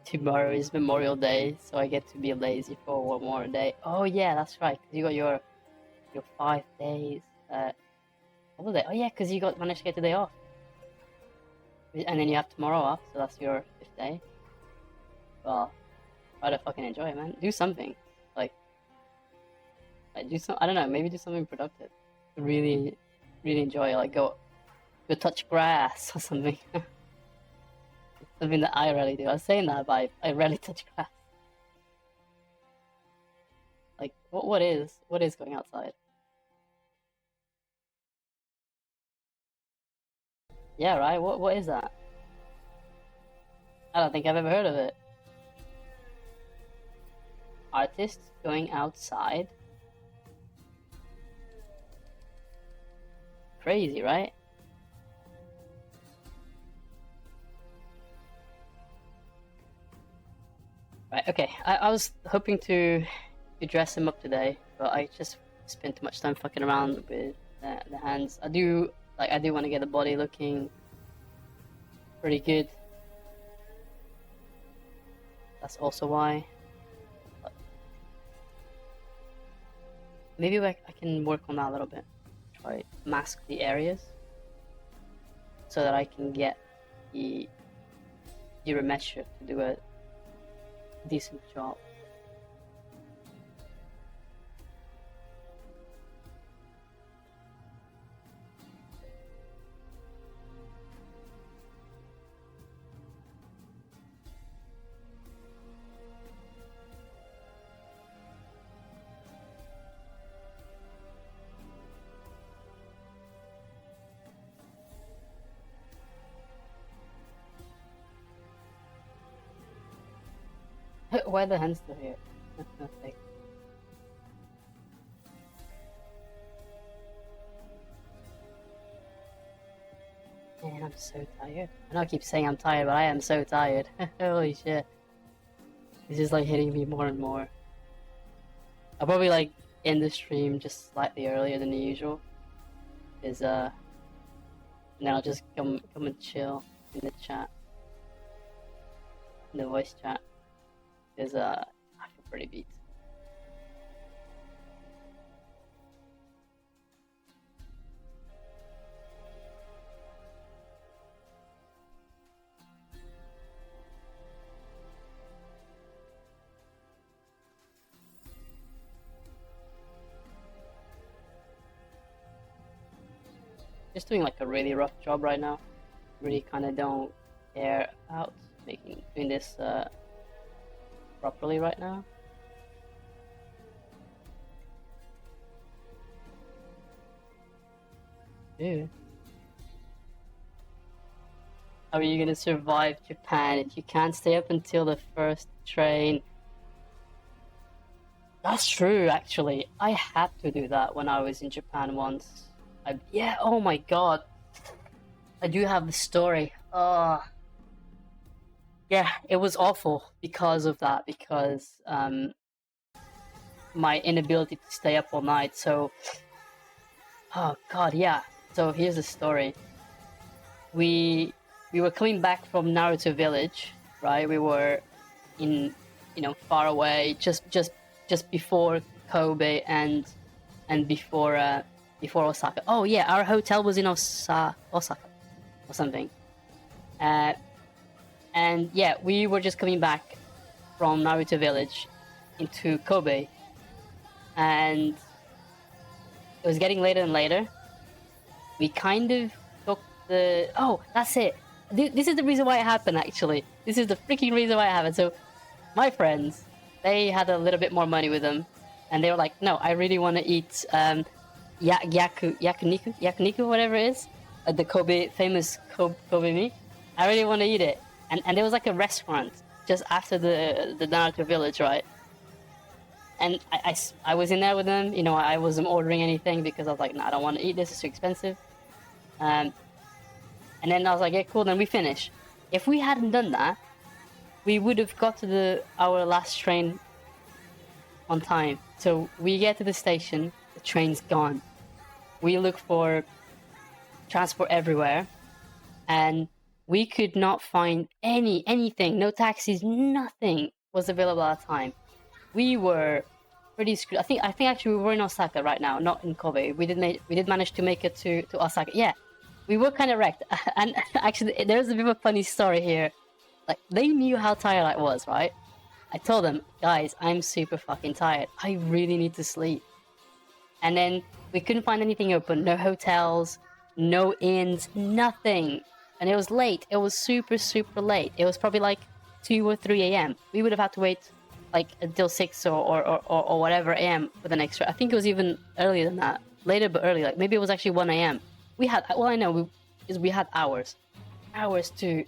Tomorrow is Memorial Day, so I get to be lazy for one more day. Oh yeah, that's right. 'Cause you got your 5 days. What was it? Oh yeah, because you managed to get the day off, and then you have tomorrow off, so that's your 5th day. Well, try to fucking enjoy it, man. Do something, like do some. I don't know, maybe do something productive. Really, really enjoy it. Like go touch grass or something. Something that I rarely do. I was saying that, but I rarely touch grass. Like, what is going outside? Yeah, right. What is that? I don't think I've ever heard of it. Artists going outside. Crazy, right? Right. Okay. I was hoping to dress him up today, but I just spent too much time fucking around with the hands. I do want to get the body looking pretty good. That's also why. But maybe I can work on that a little bit. Try mask the areas so that I can get the remesher to do a decent job. Why are the hands still here? Like, man, I'm so tired. I know I keep saying I'm tired, but I am so tired. Holy shit. It's just like hitting me more and more. I'll probably like end the stream just slightly earlier than the usual. And then I'll just come and chill in the chat. In the voice chat. Because I feel pretty beat. Just doing like a really rough job right now. Really kind of don't care about doing this properly right now. Dude. How are you gonna survive Japan if you can't stay up until the first train? That's true, actually. I had to do that when I was in Japan once. Yeah, oh my god. I do have the story. Yeah, it was awful because of that, because my inability to stay up all night, so... Oh god, yeah. So here's the story. We were coming back from Naruto Village, right? We were in, far away, just before Kobe and before Osaka. Oh yeah, our hotel was in Osaka or something. And yeah, we were just coming back from Naruto Village into Kobe, and it was getting later and later. We kind of took the... Oh, that's it. This is the reason why it happened, actually. This is the freaking reason why it happened. So, my friends, they had a little bit more money with them, and they were like, no, I really want to eat yakiniku, whatever it is. The famous Kobe meat. I really want to eat it. And there was like a restaurant just after the Naruto Village, right? And I was in there with them, I wasn't ordering anything because I was like, nah, I don't want to eat this, it's too expensive. And then I was like, yeah, cool, then we finish. If we hadn't done that, we would have got to our last train on time. So we get to the station, the train's gone. We look for transport everywhere, and we could not find anything, no taxis, nothing was available at the time. We were pretty screwed. I think actually we were in Osaka right now, not in Kobe. We did manage to make it to Osaka. Yeah, we were kind of wrecked. And actually, there's a bit of a funny story here. Like, they knew how tired I was, right? I told them, guys, I'm super fucking tired. I really need to sleep. And then we couldn't find anything open. No hotels, no inns, nothing. And it was late. It was super, super late. It was probably like 2 or 3 a.m. We would have had to wait like until 6 or whatever a.m. for the next train. I think it was even earlier than that. Later but early. Like maybe it was actually 1 a.m. We had... All I know is we had hours. Hours to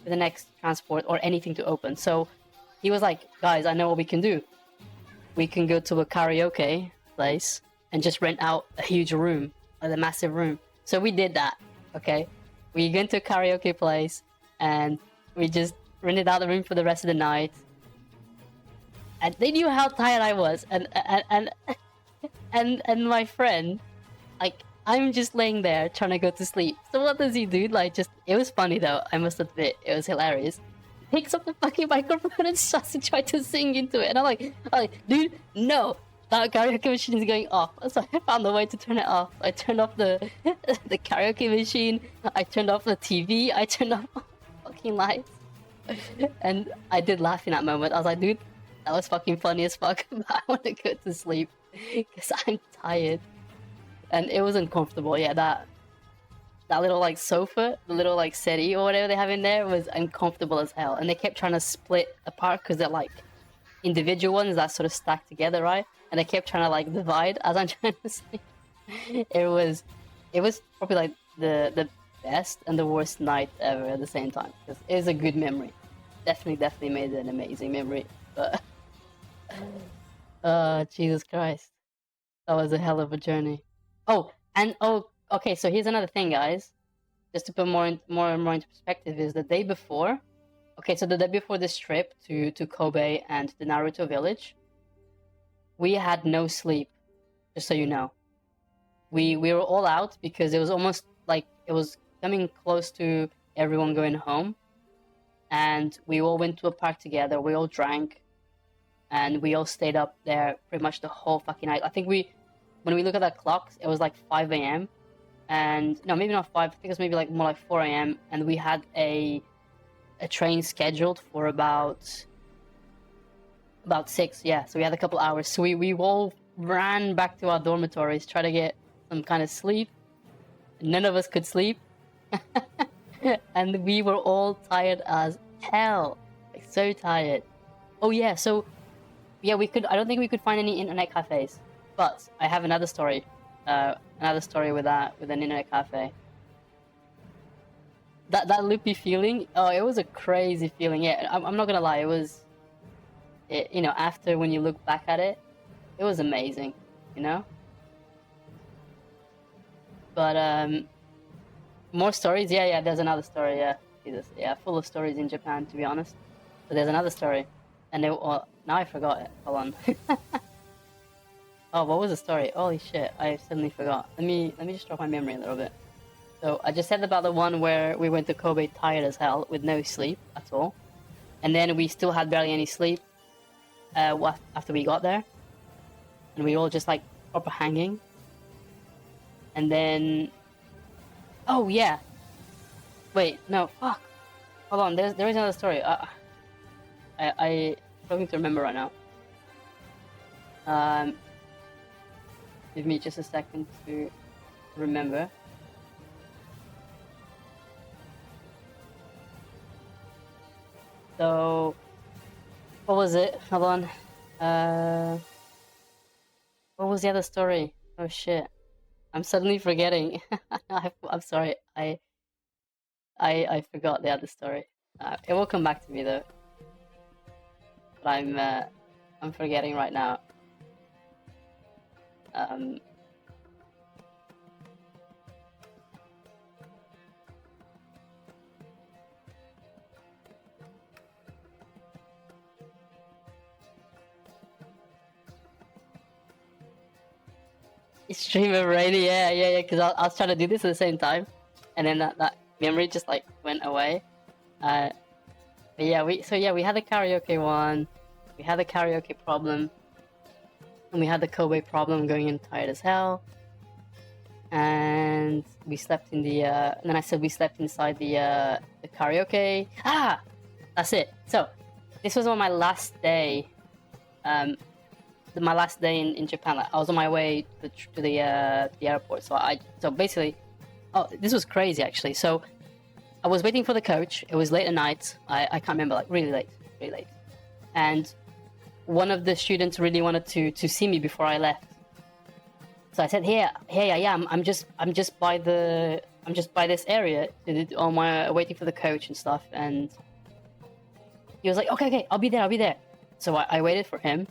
the next transport or anything to open. So he was like, guys, I know what we can do. We can go to a karaoke place and just rent out a huge room, like a massive room. So we did that, okay? We went to a karaoke place and we just rented out the room for the rest of the night. And they knew how tired I was, and my friend, like, I'm just laying there trying to go to sleep. So what does he do? Like, just... It was funny though, I must admit, it was hilarious. He picks up the fucking microphone and starts to try to sing into it, and I'm like, dude, no, that karaoke machine is going off. So I found a way to turn it off. I turned off the karaoke machine. I turned off the TV. I turned off all the fucking lights. And I did laugh in that moment. I was like, dude, that was fucking funny as fuck. But I want to go to sleep because I'm tired. And it was uncomfortable. Yeah, that little like sofa, the little like settee or whatever they have in there was uncomfortable as hell. And they kept trying to split apart because they're like individual ones that sort of stack together, right? And they kept trying to like divide as I'm trying to sleep. It was probably like the best and the worst night ever at the same time. It was a good memory. Definitely made it an amazing memory. But Jesus Christ, that was a hell of a journey. Oh, and okay. So here's another thing, guys. Just to put more into perspective, is the day before. Okay, so the day before this trip to Kobe and the Naruto village, we had no sleep. Just so you know, we were all out because it was almost like it was coming close to everyone going home, and we all went to a park together. We all drank, and we all stayed up there pretty much the whole fucking night. I think when we look at that clock, it was like 5 a.m. and no, maybe not 5. I think it was maybe like more like 4 a.m. and we had a train scheduled for about 6. Yeah, so we had a couple hours. So we all ran back to our dormitories, try to get some kind of sleep. None of us could sleep. And we were all tired as hell, like so tired. Oh yeah, so yeah, I don't think we could find any internet cafes, but I have another story with an internet cafe. That loopy feeling, oh, it was a crazy feeling. Yeah, I'm not gonna lie, after when you look back at it, it was amazing, But more stories. Yeah, there's another story. Yeah, Jesus, yeah, full of stories in Japan, to be honest. But there's another story, and now I forgot it. Hold on. Oh, what was the story? Holy shit, I suddenly forgot. Let me just jog my memory a little bit. So I just said about the one where we went to Kobe tired as hell with no sleep at all, and then we still had barely any sleep after we got there, and we all just like proper hanging. And then, oh yeah, wait, no, fuck, hold on, there is another story. I'm struggling to remember right now. Give me just a second to remember. So, what was it? Hold on. What was the other story? Oh shit, I'm suddenly forgetting. I'm sorry. I forgot the other story. It will come back to me though. But I'm forgetting right now. Streamer rainy, yeah. Because I was trying to do this at the same time, and then that memory just like went away. But yeah, we had the karaoke one, we had the karaoke problem, and we had the Kobe problem going in tired as hell. And we slept in the. And then I said we slept inside the karaoke. That's it. So this was on my last day. My last day in Japan. Like, I was on my way to the airport. So basically, this was crazy actually. So I was waiting for the coach. It was late at night. I can't remember, like really late. And one of the students really wanted to see me before I left. So I said, "Here I am. I'm just by this area on my waiting for the coach and stuff." And he was like, "Okay, I'll be there." So I waited for him.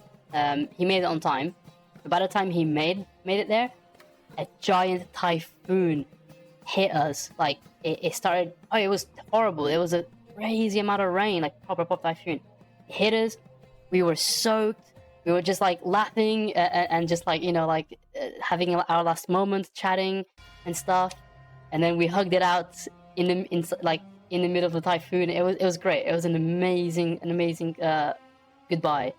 He made it on time. But by the time he made it there, a giant typhoon hit us. Like it started. Oh, it was horrible. It was a crazy amount of rain, like proper typhoon. It hit us. We were soaked. We were just like laughing and just like having our last moment, chatting and stuff. And then we hugged it out in the middle of the typhoon. It was great. It was an amazing goodbye.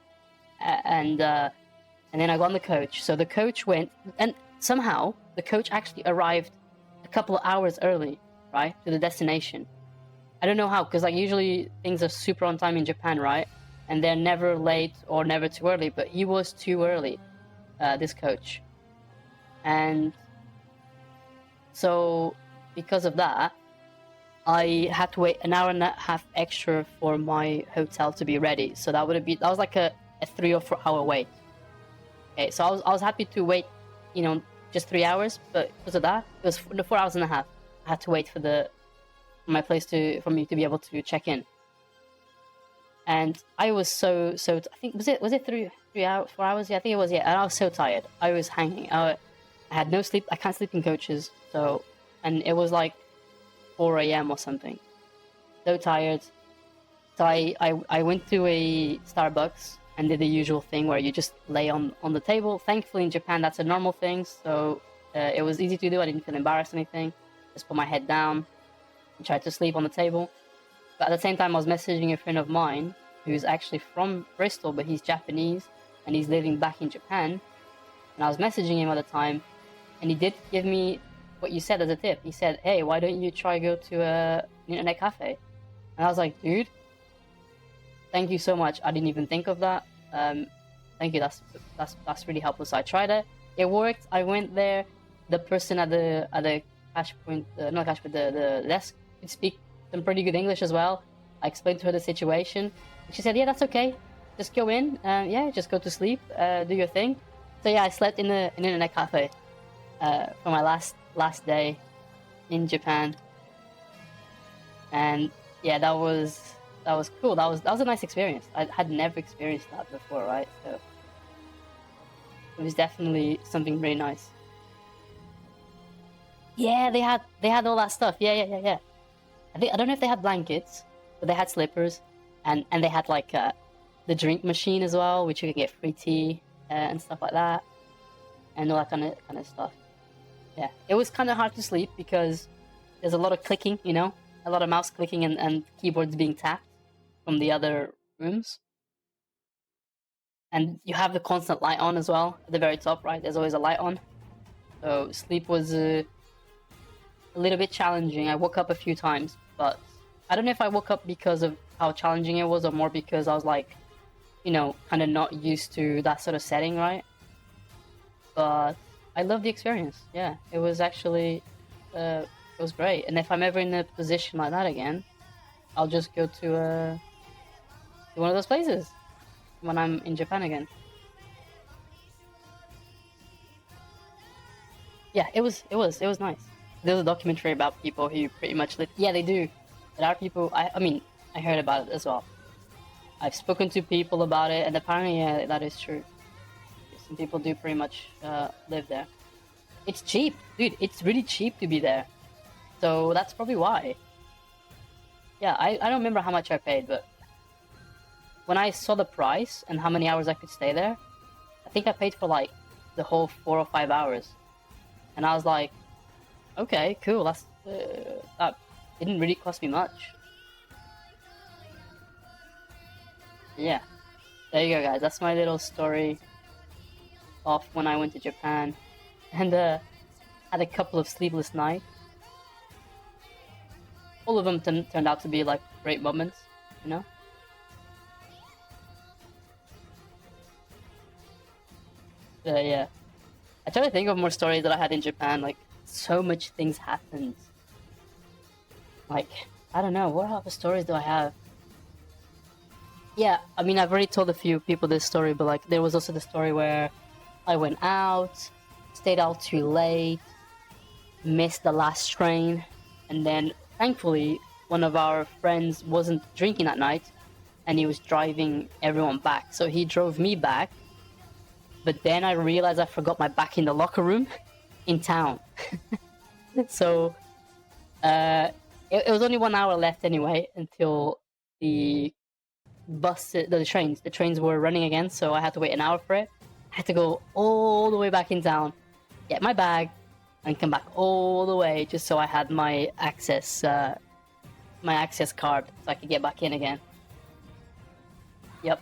And then I got on the coach. So the coach went, and somehow the coach actually arrived a couple of hours early, right, to the destination. I don't know how, because like usually things are super on time in Japan, right? And they're never late or never too early, but he was too early, this coach. And so because of that, I had to wait an hour and a half extra for my hotel to be ready. So that was like a 3 or 4 hour wait. Okay, so I was happy to wait, just 3 hours, but because of that, it was 4 hours and a half. I had to wait for me to be able to check in. And I was I think was it 3 hours, 4 hours? Yeah, I think it was. Yeah, and I was so tired. I was hanging. I had no sleep. I can't sleep in coaches. So, and it was like 4 a.m. or something. So tired. So I went to a Starbucks and did the usual thing where you just lay on the table. Thankfully in Japan that's a normal thing, so it was easy to do. I didn't feel embarrassed or anything. Just put my head down and tried to sleep on the table. But at the same time I was messaging a friend of mine who's actually from Bristol, but he's Japanese and he's living back in Japan. And I was messaging him at the time, and he did give me what you said as a tip. He said, hey, why don't you try go to an internet cafe? And I was like, dude, thank you so much. I didn't even think of that. Thank you. That's really helpful. So I tried it. It worked. I went there. The person at the cash point, not cash, but the desk could speak some pretty good English as well. I explained to her the situation. She said, yeah, that's okay. Just go in. Yeah, just go to sleep. Do your thing. So yeah, I slept in an internet cafe for my last day in Japan. And yeah, that was cool. That was a nice experience. I had never experienced that before, right? So it was definitely something really nice. Yeah, they had all that stuff. Yeah. I don't know if they had blankets, but they had slippers, and they had like the drink machine as well, which you could get free tea and stuff like that, and all that kind of stuff. Yeah, it was kind of hard to sleep because there's a lot of clicking, a lot of mouse clicking and keyboards being tapped from the other rooms. And you have the constant light on as well at the very top, right? There's always a light on. So sleep was a little bit challenging. I woke up a few times, but I don't know if I woke up because of how challenging it was or more because I was like, kind of not used to that sort of setting, right? But I love the experience. Yeah, it was actually, it was great. And if I'm ever in a position like that again, I'll just go to one of those places when I'm in Japan again. Yeah, it was nice. There's a documentary about people who pretty much live. Yeah, they do. There are people. I mean, I heard about it as well. I've spoken to people about it, and apparently, yeah, that is true. Some people do pretty much live there. It's cheap, dude. It's really cheap to be there, so that's probably why. Yeah, I don't remember how much I paid, but when I saw the price and how many hours I could stay there, I think I paid for like the whole 4 or 5 hours, and I was like, okay, cool. That didn't really cost me much. Yeah, there you go, guys. That's my little story of when I went to Japan, and had a couple of sleepless nights. All of them turned out to be like great moments, Yeah. I try to think of more stories that I had in Japan. Like, so much things happened. Like, I don't know, what other stories do I have? Yeah, I mean, I've already told a few people this story, but like, there was also the story where I went out, stayed out too late, missed the last train, and then thankfully one of our friends wasn't drinking that night, and he was driving everyone back. So he drove me back, but then I realized I forgot my bag in the locker room in town. So it was only 1 hour left anyway until the trains were running again, so I had to wait an hour for it. I had to go all the way back in town, get my bag, and come back all the way just so I had my access card so I could get back in again. Yep.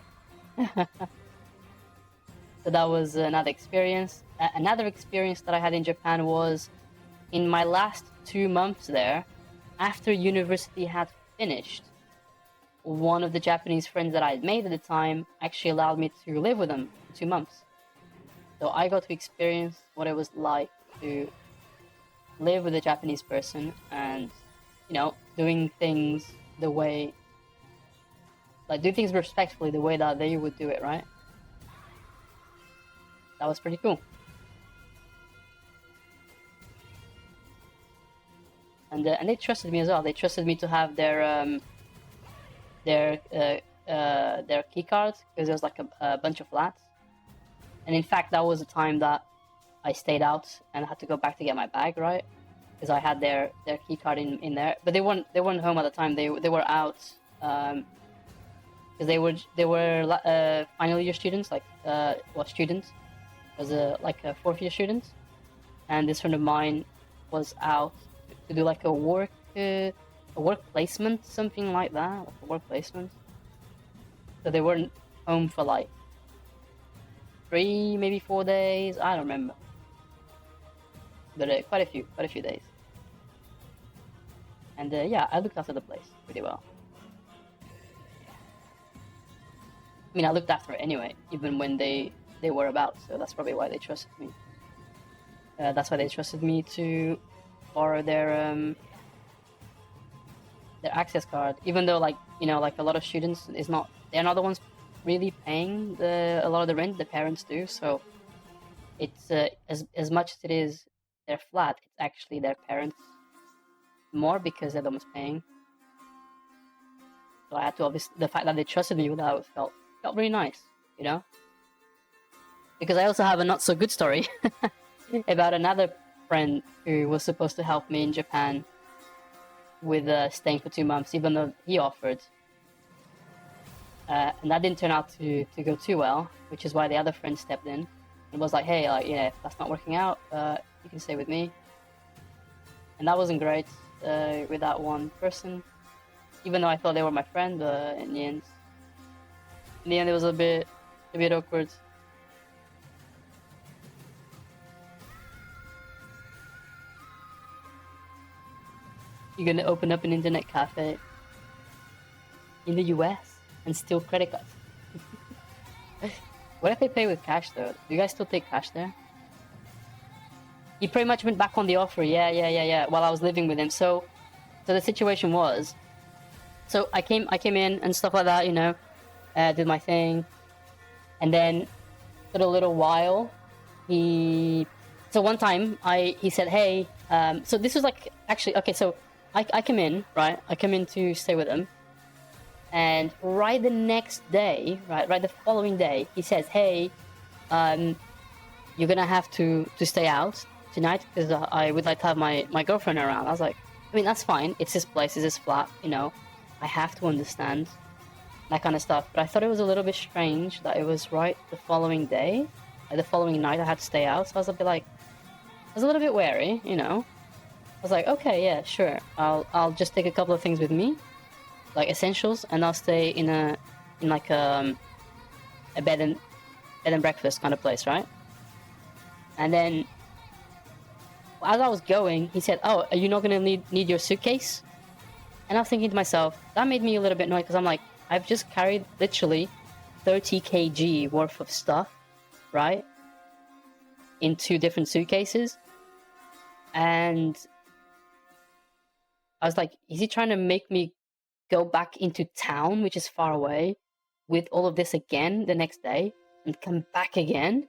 So that was another experience. Another experience that I had in Japan was in my last 2 months there, after university had finished. One of the Japanese friends that I had made at the time actually allowed me to live with them for 2 months. So I got to experience what it was like to live with a Japanese person and, doing things the way, like, do things respectfully the way that they would do it, right? That was pretty cool. And they trusted me as well. They trusted me to have their their key cards because there was like a bunch of flats. And in fact, that was the time that I stayed out and I had to go back to get my bag, right? Because I had their key card in there, but they weren't home at the time. They were out because they were final year students, like students, was like a fourth year student, and this friend of mine was out to do like a work placement, something like that, like a work placement. So they weren't home for like 3, maybe 4 days. I don't remember, but quite a few days. And yeah, I looked after the place pretty well. I mean, I looked after it anyway, even when they were about. So that's probably why they trusted me. That's why they trusted me to borrow their access card, even though, like, you know, like a lot of students they're not the ones really paying a lot of the rent. The parents do. So it's as much as it is their flat, it's actually their parents more because they're the ones paying. So I had to, obviously, the fact that they trusted me with that felt really nice, you know. Because I also have a not so good story about another friend who was supposed to help me in Japan with staying for 2 months, even though he offered. And that didn't turn out to go too well, which is why the other friend stepped in and was like, hey, like, yeah, if that's not working out, you can stay with me. And that wasn't great with that one person, even though I thought they were my friend, but in the end it was a bit awkward. You're gonna open up an internet cafe in the US and steal credit cards. What if they pay with cash though? Do you guys still take cash there? He pretty much went back on the offer. Yeah. While I was living with him. So the situation was, so I came in and stuff like that, you know, did my thing, and then for a little while, so one time he said, hey, so this was like, actually, okay, so I come in, right? I come in to stay with him, and right the next day, right the following day, he says, hey, you're gonna have to stay out tonight because I would like to have my girlfriend around. I was like, I mean, that's fine. It's his place, it's his flat, you know. I have to understand that kind of stuff. But I thought it was a little bit strange that it was right the following day, like the following night, I had to stay out. So I was a bit like, I was a little bit wary, you know. I was like, okay, yeah, sure. I'll just take a couple of things with me, like essentials, and I'll stay in like a bed and breakfast kind of place, right? And then as I was going, he said, oh, are you not going to need your suitcase? And I was thinking to myself, that made me a little bit annoyed because I'm like, I've just carried literally 30 kg worth of stuff, right? In 2 different suitcases. And I was like, is he trying to make me go back into town, which is far away, with all of this again the next day and come back again?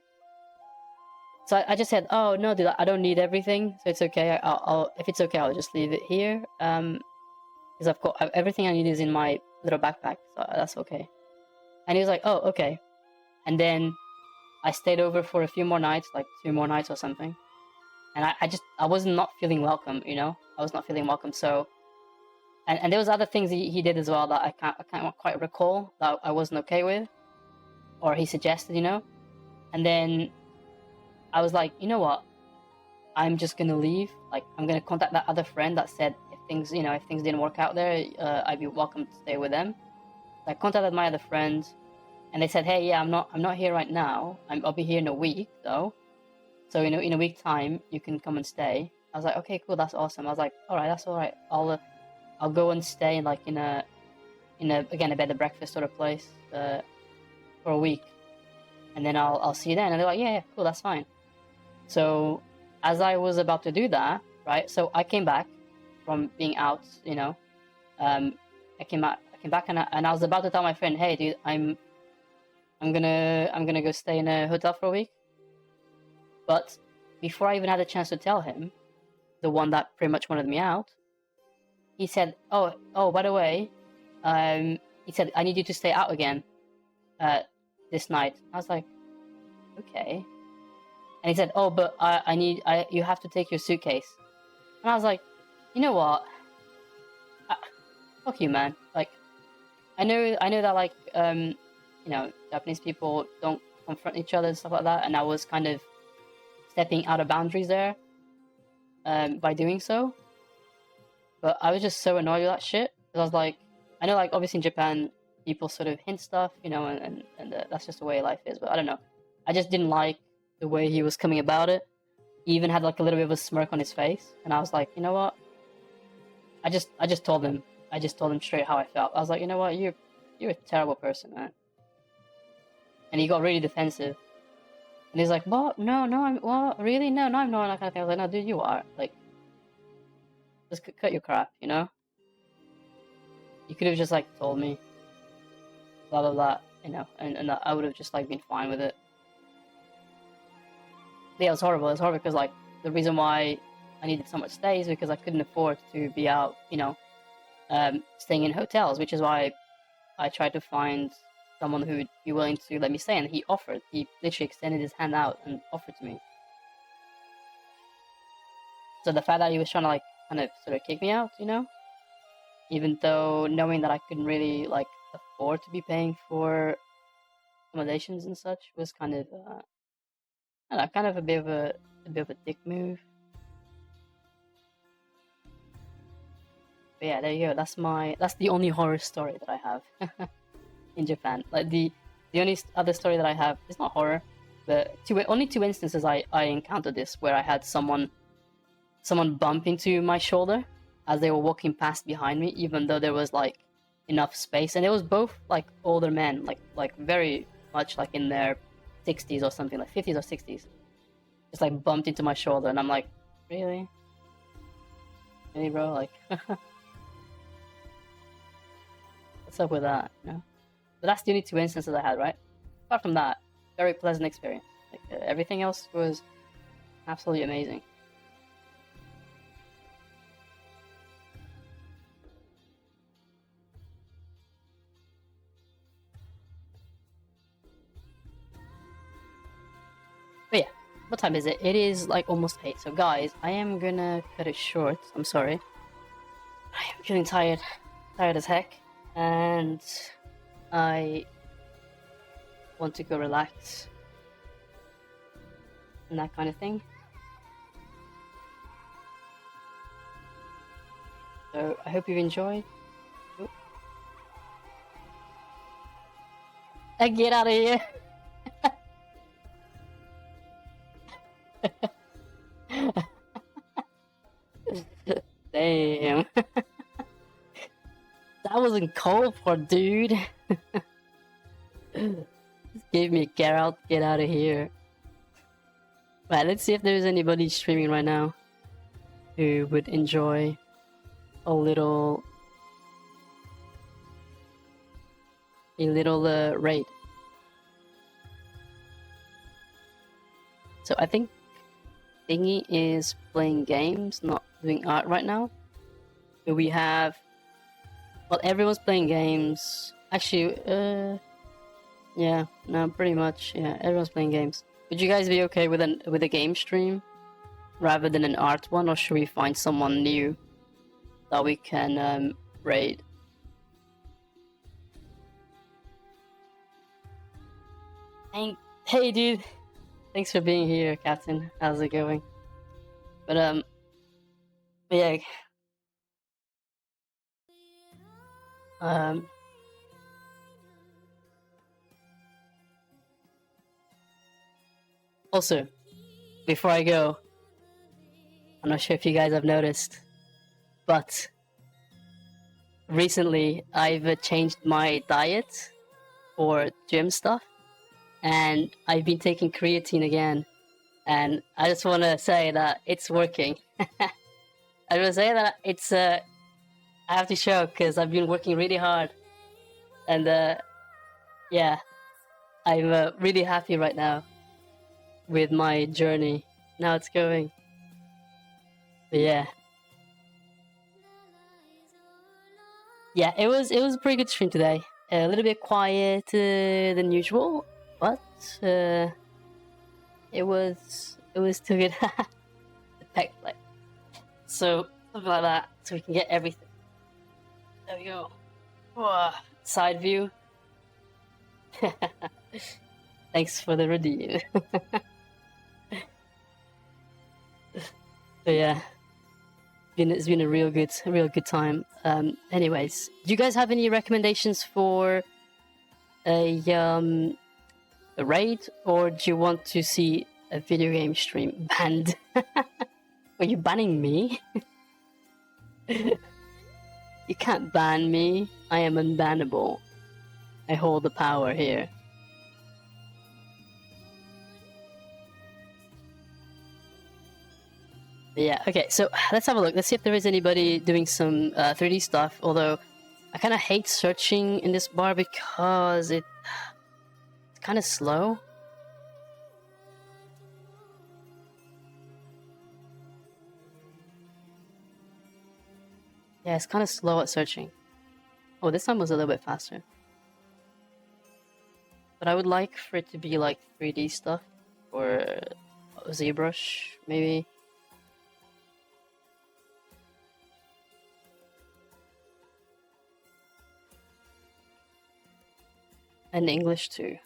So I just said, oh, no, dude, I don't need everything. So it's okay. I'll if it's okay, I'll just leave it here. Because I've got everything I need is in my little backpack. So that's okay. And he was like, oh, okay. And then I stayed over for a few more nights, like 2 more nights or something. And I was not feeling welcome, you know? I was not feeling welcome. So, and there was other things he did as well that I can't quite recall that I wasn't okay with. Or he suggested, you know? And then I was like, you know what? I'm just gonna leave. Like, I'm gonna contact that other friend that said if things didn't work out there, I'd be welcome to stay with them. So I contacted my other friends, and they said, hey, yeah, I'm not here right now. I'll be here in a week though. So in a week time, you can come and stay. I was like, okay, cool, that's awesome. I was like, all right, that's all right. I'll go and stay like in a again a bed and breakfast sort of place for a week, and then I'll see you then. And they're like, yeah, cool, that's fine. So as I was about to do that, right? So I came back from being out, you know. I came back and I was about to tell my friend, hey, dude, I'm gonna go stay in a hotel for a week. But before I even had a chance to tell him, the one that pretty much wanted me out, he said, oh, by the way, he said, I need you to stay out again this night. I was like, okay. And he said, oh, but you have to take your suitcase. And I was like, you know what? Fuck you, man. Like, I know that, like, you know, Japanese people don't confront each other and stuff like that, and I was kind of stepping out of boundaries there by doing so. But I was just so annoyed with that shit, because I was like, I know, like, obviously in Japan, people sort of hint stuff, you know, and that's just the way life is, but I don't know. I just didn't like the way he was coming about it. He even had, like, a little bit of a smirk on his face, and I was like, you know what? I just told him straight how I felt. I was like, you know what? You're a terrible person, man. And he got really defensive. And he's like, what? No, what? Really? No, I'm not. That kind of thing. I was like, no, dude, you are. Like, just cut your crap, you know? You could have just, like, told me. Blah, blah, blah, you know? And I would have just, like, been fine with it. But yeah, it was horrible. It was horrible because, like, the reason why I needed so much stay is because I couldn't afford to be out, you know, staying in hotels, which is why I tried to find someone who would be willing to let me stay, and he offered. He literally extended his hand out and offered to me. So the fact that he was trying to, like, kind of sort of kick me out, you know, even though knowing that I couldn't really, like, afford to be paying for accommodations and such was kind of, I don't know, kind of a bit of a dick move. But yeah, there you go. That's the only horror story that I have in Japan. Like, the only other story that I have is not horror, but only two instances I encountered this, where I had someone bump into my shoulder as they were walking past behind me, even though there was, like, enough space, and it was both, like, older men, like very much, like, in their 60s or something, like 50s or 60s, just, like, bumped into my shoulder, and I'm like, really, bro, like. What's up with that, you know? But that's the only two instances I had, right? Apart from that, very pleasant experience. Like, everything else was absolutely amazing. But yeah, what time is it? It is, like, almost 8. So guys, I am gonna cut it short. I'm sorry. I am feeling tired as heck, and I want to go relax and that kind of thing. So I hope you've enjoyed. Get out of here. Damn. That wasn't called for, dude. Just gave me a get out of here. Right, let's see if there's anybody streaming right now who would enjoy a little raid. So I think Thingy is playing games, not doing art right now. But we have, well, everyone's playing games. Actually, yeah, no, pretty much, yeah, everyone's playing games. Would you guys be okay with a game stream rather than an art one, or should we find someone new that we can raid? Hey, dude, thanks for being here, Captain. How's it going? But yeah. Also, before I go, I'm not sure if you guys have noticed, but recently I've changed my diet for gym stuff, and I've been taking creatine again, and I just want to say that it's working. I want to say that it's I have to show, because I've been working really hard, and yeah, I'm really happy right now with my journey. Now it's going. But yeah, it was a pretty good stream today. a little bit quieter than usual, but it was still good. The pack play. So something like that, so we can get everything. There we go. Whoa. Side view. Thanks for the redeem. So yeah, it's been a real good time. Anyways, do you guys have any recommendations for a raid, or do you want to see a video game stream banned? Are you banning me? You can't ban me. I am unbannable. I hold the power here. Yeah, okay, so let's have a look. Let's see if there is anybody doing some 3D stuff, although I kind of hate searching in this bar because it's kind of slow. Yeah, it's kind of slow at searching. Oh, this time was a little bit faster. But I would like for it to be like 3D stuff, or ZBrush, maybe. And English too.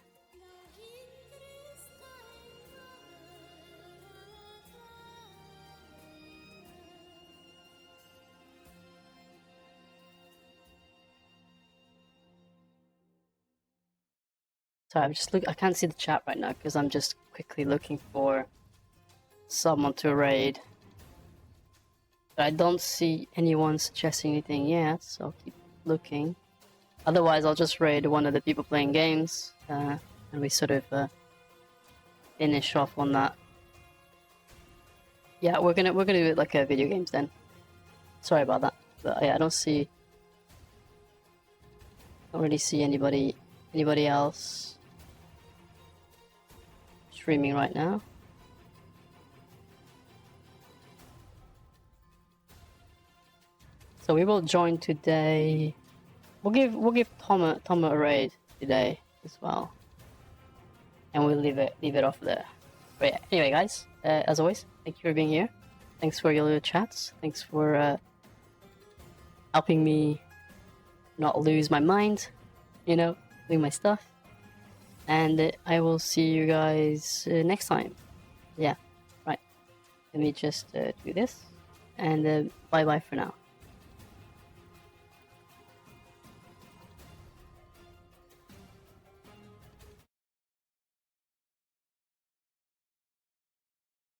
Sorry, I can't see the chat right now because I'm just quickly looking for someone to raid. But I don't see anyone suggesting anything yet, so I'll keep looking. Otherwise, I'll just raid one of the people playing games, and we sort of finish off on that. Yeah, we're gonna do it like video games then. Sorry about that, but yeah, I don't really see anybody else streaming right now. So we will join today. We'll give Tom a raid today as well, and we'll leave it off there. But yeah, anyway, guys, as always, thank you for being here. Thanks for your little chats. Thanks for helping me not lose my mind, doing my stuff. And I will see you guys next time. Yeah, right. Let me just do this, and bye bye for now.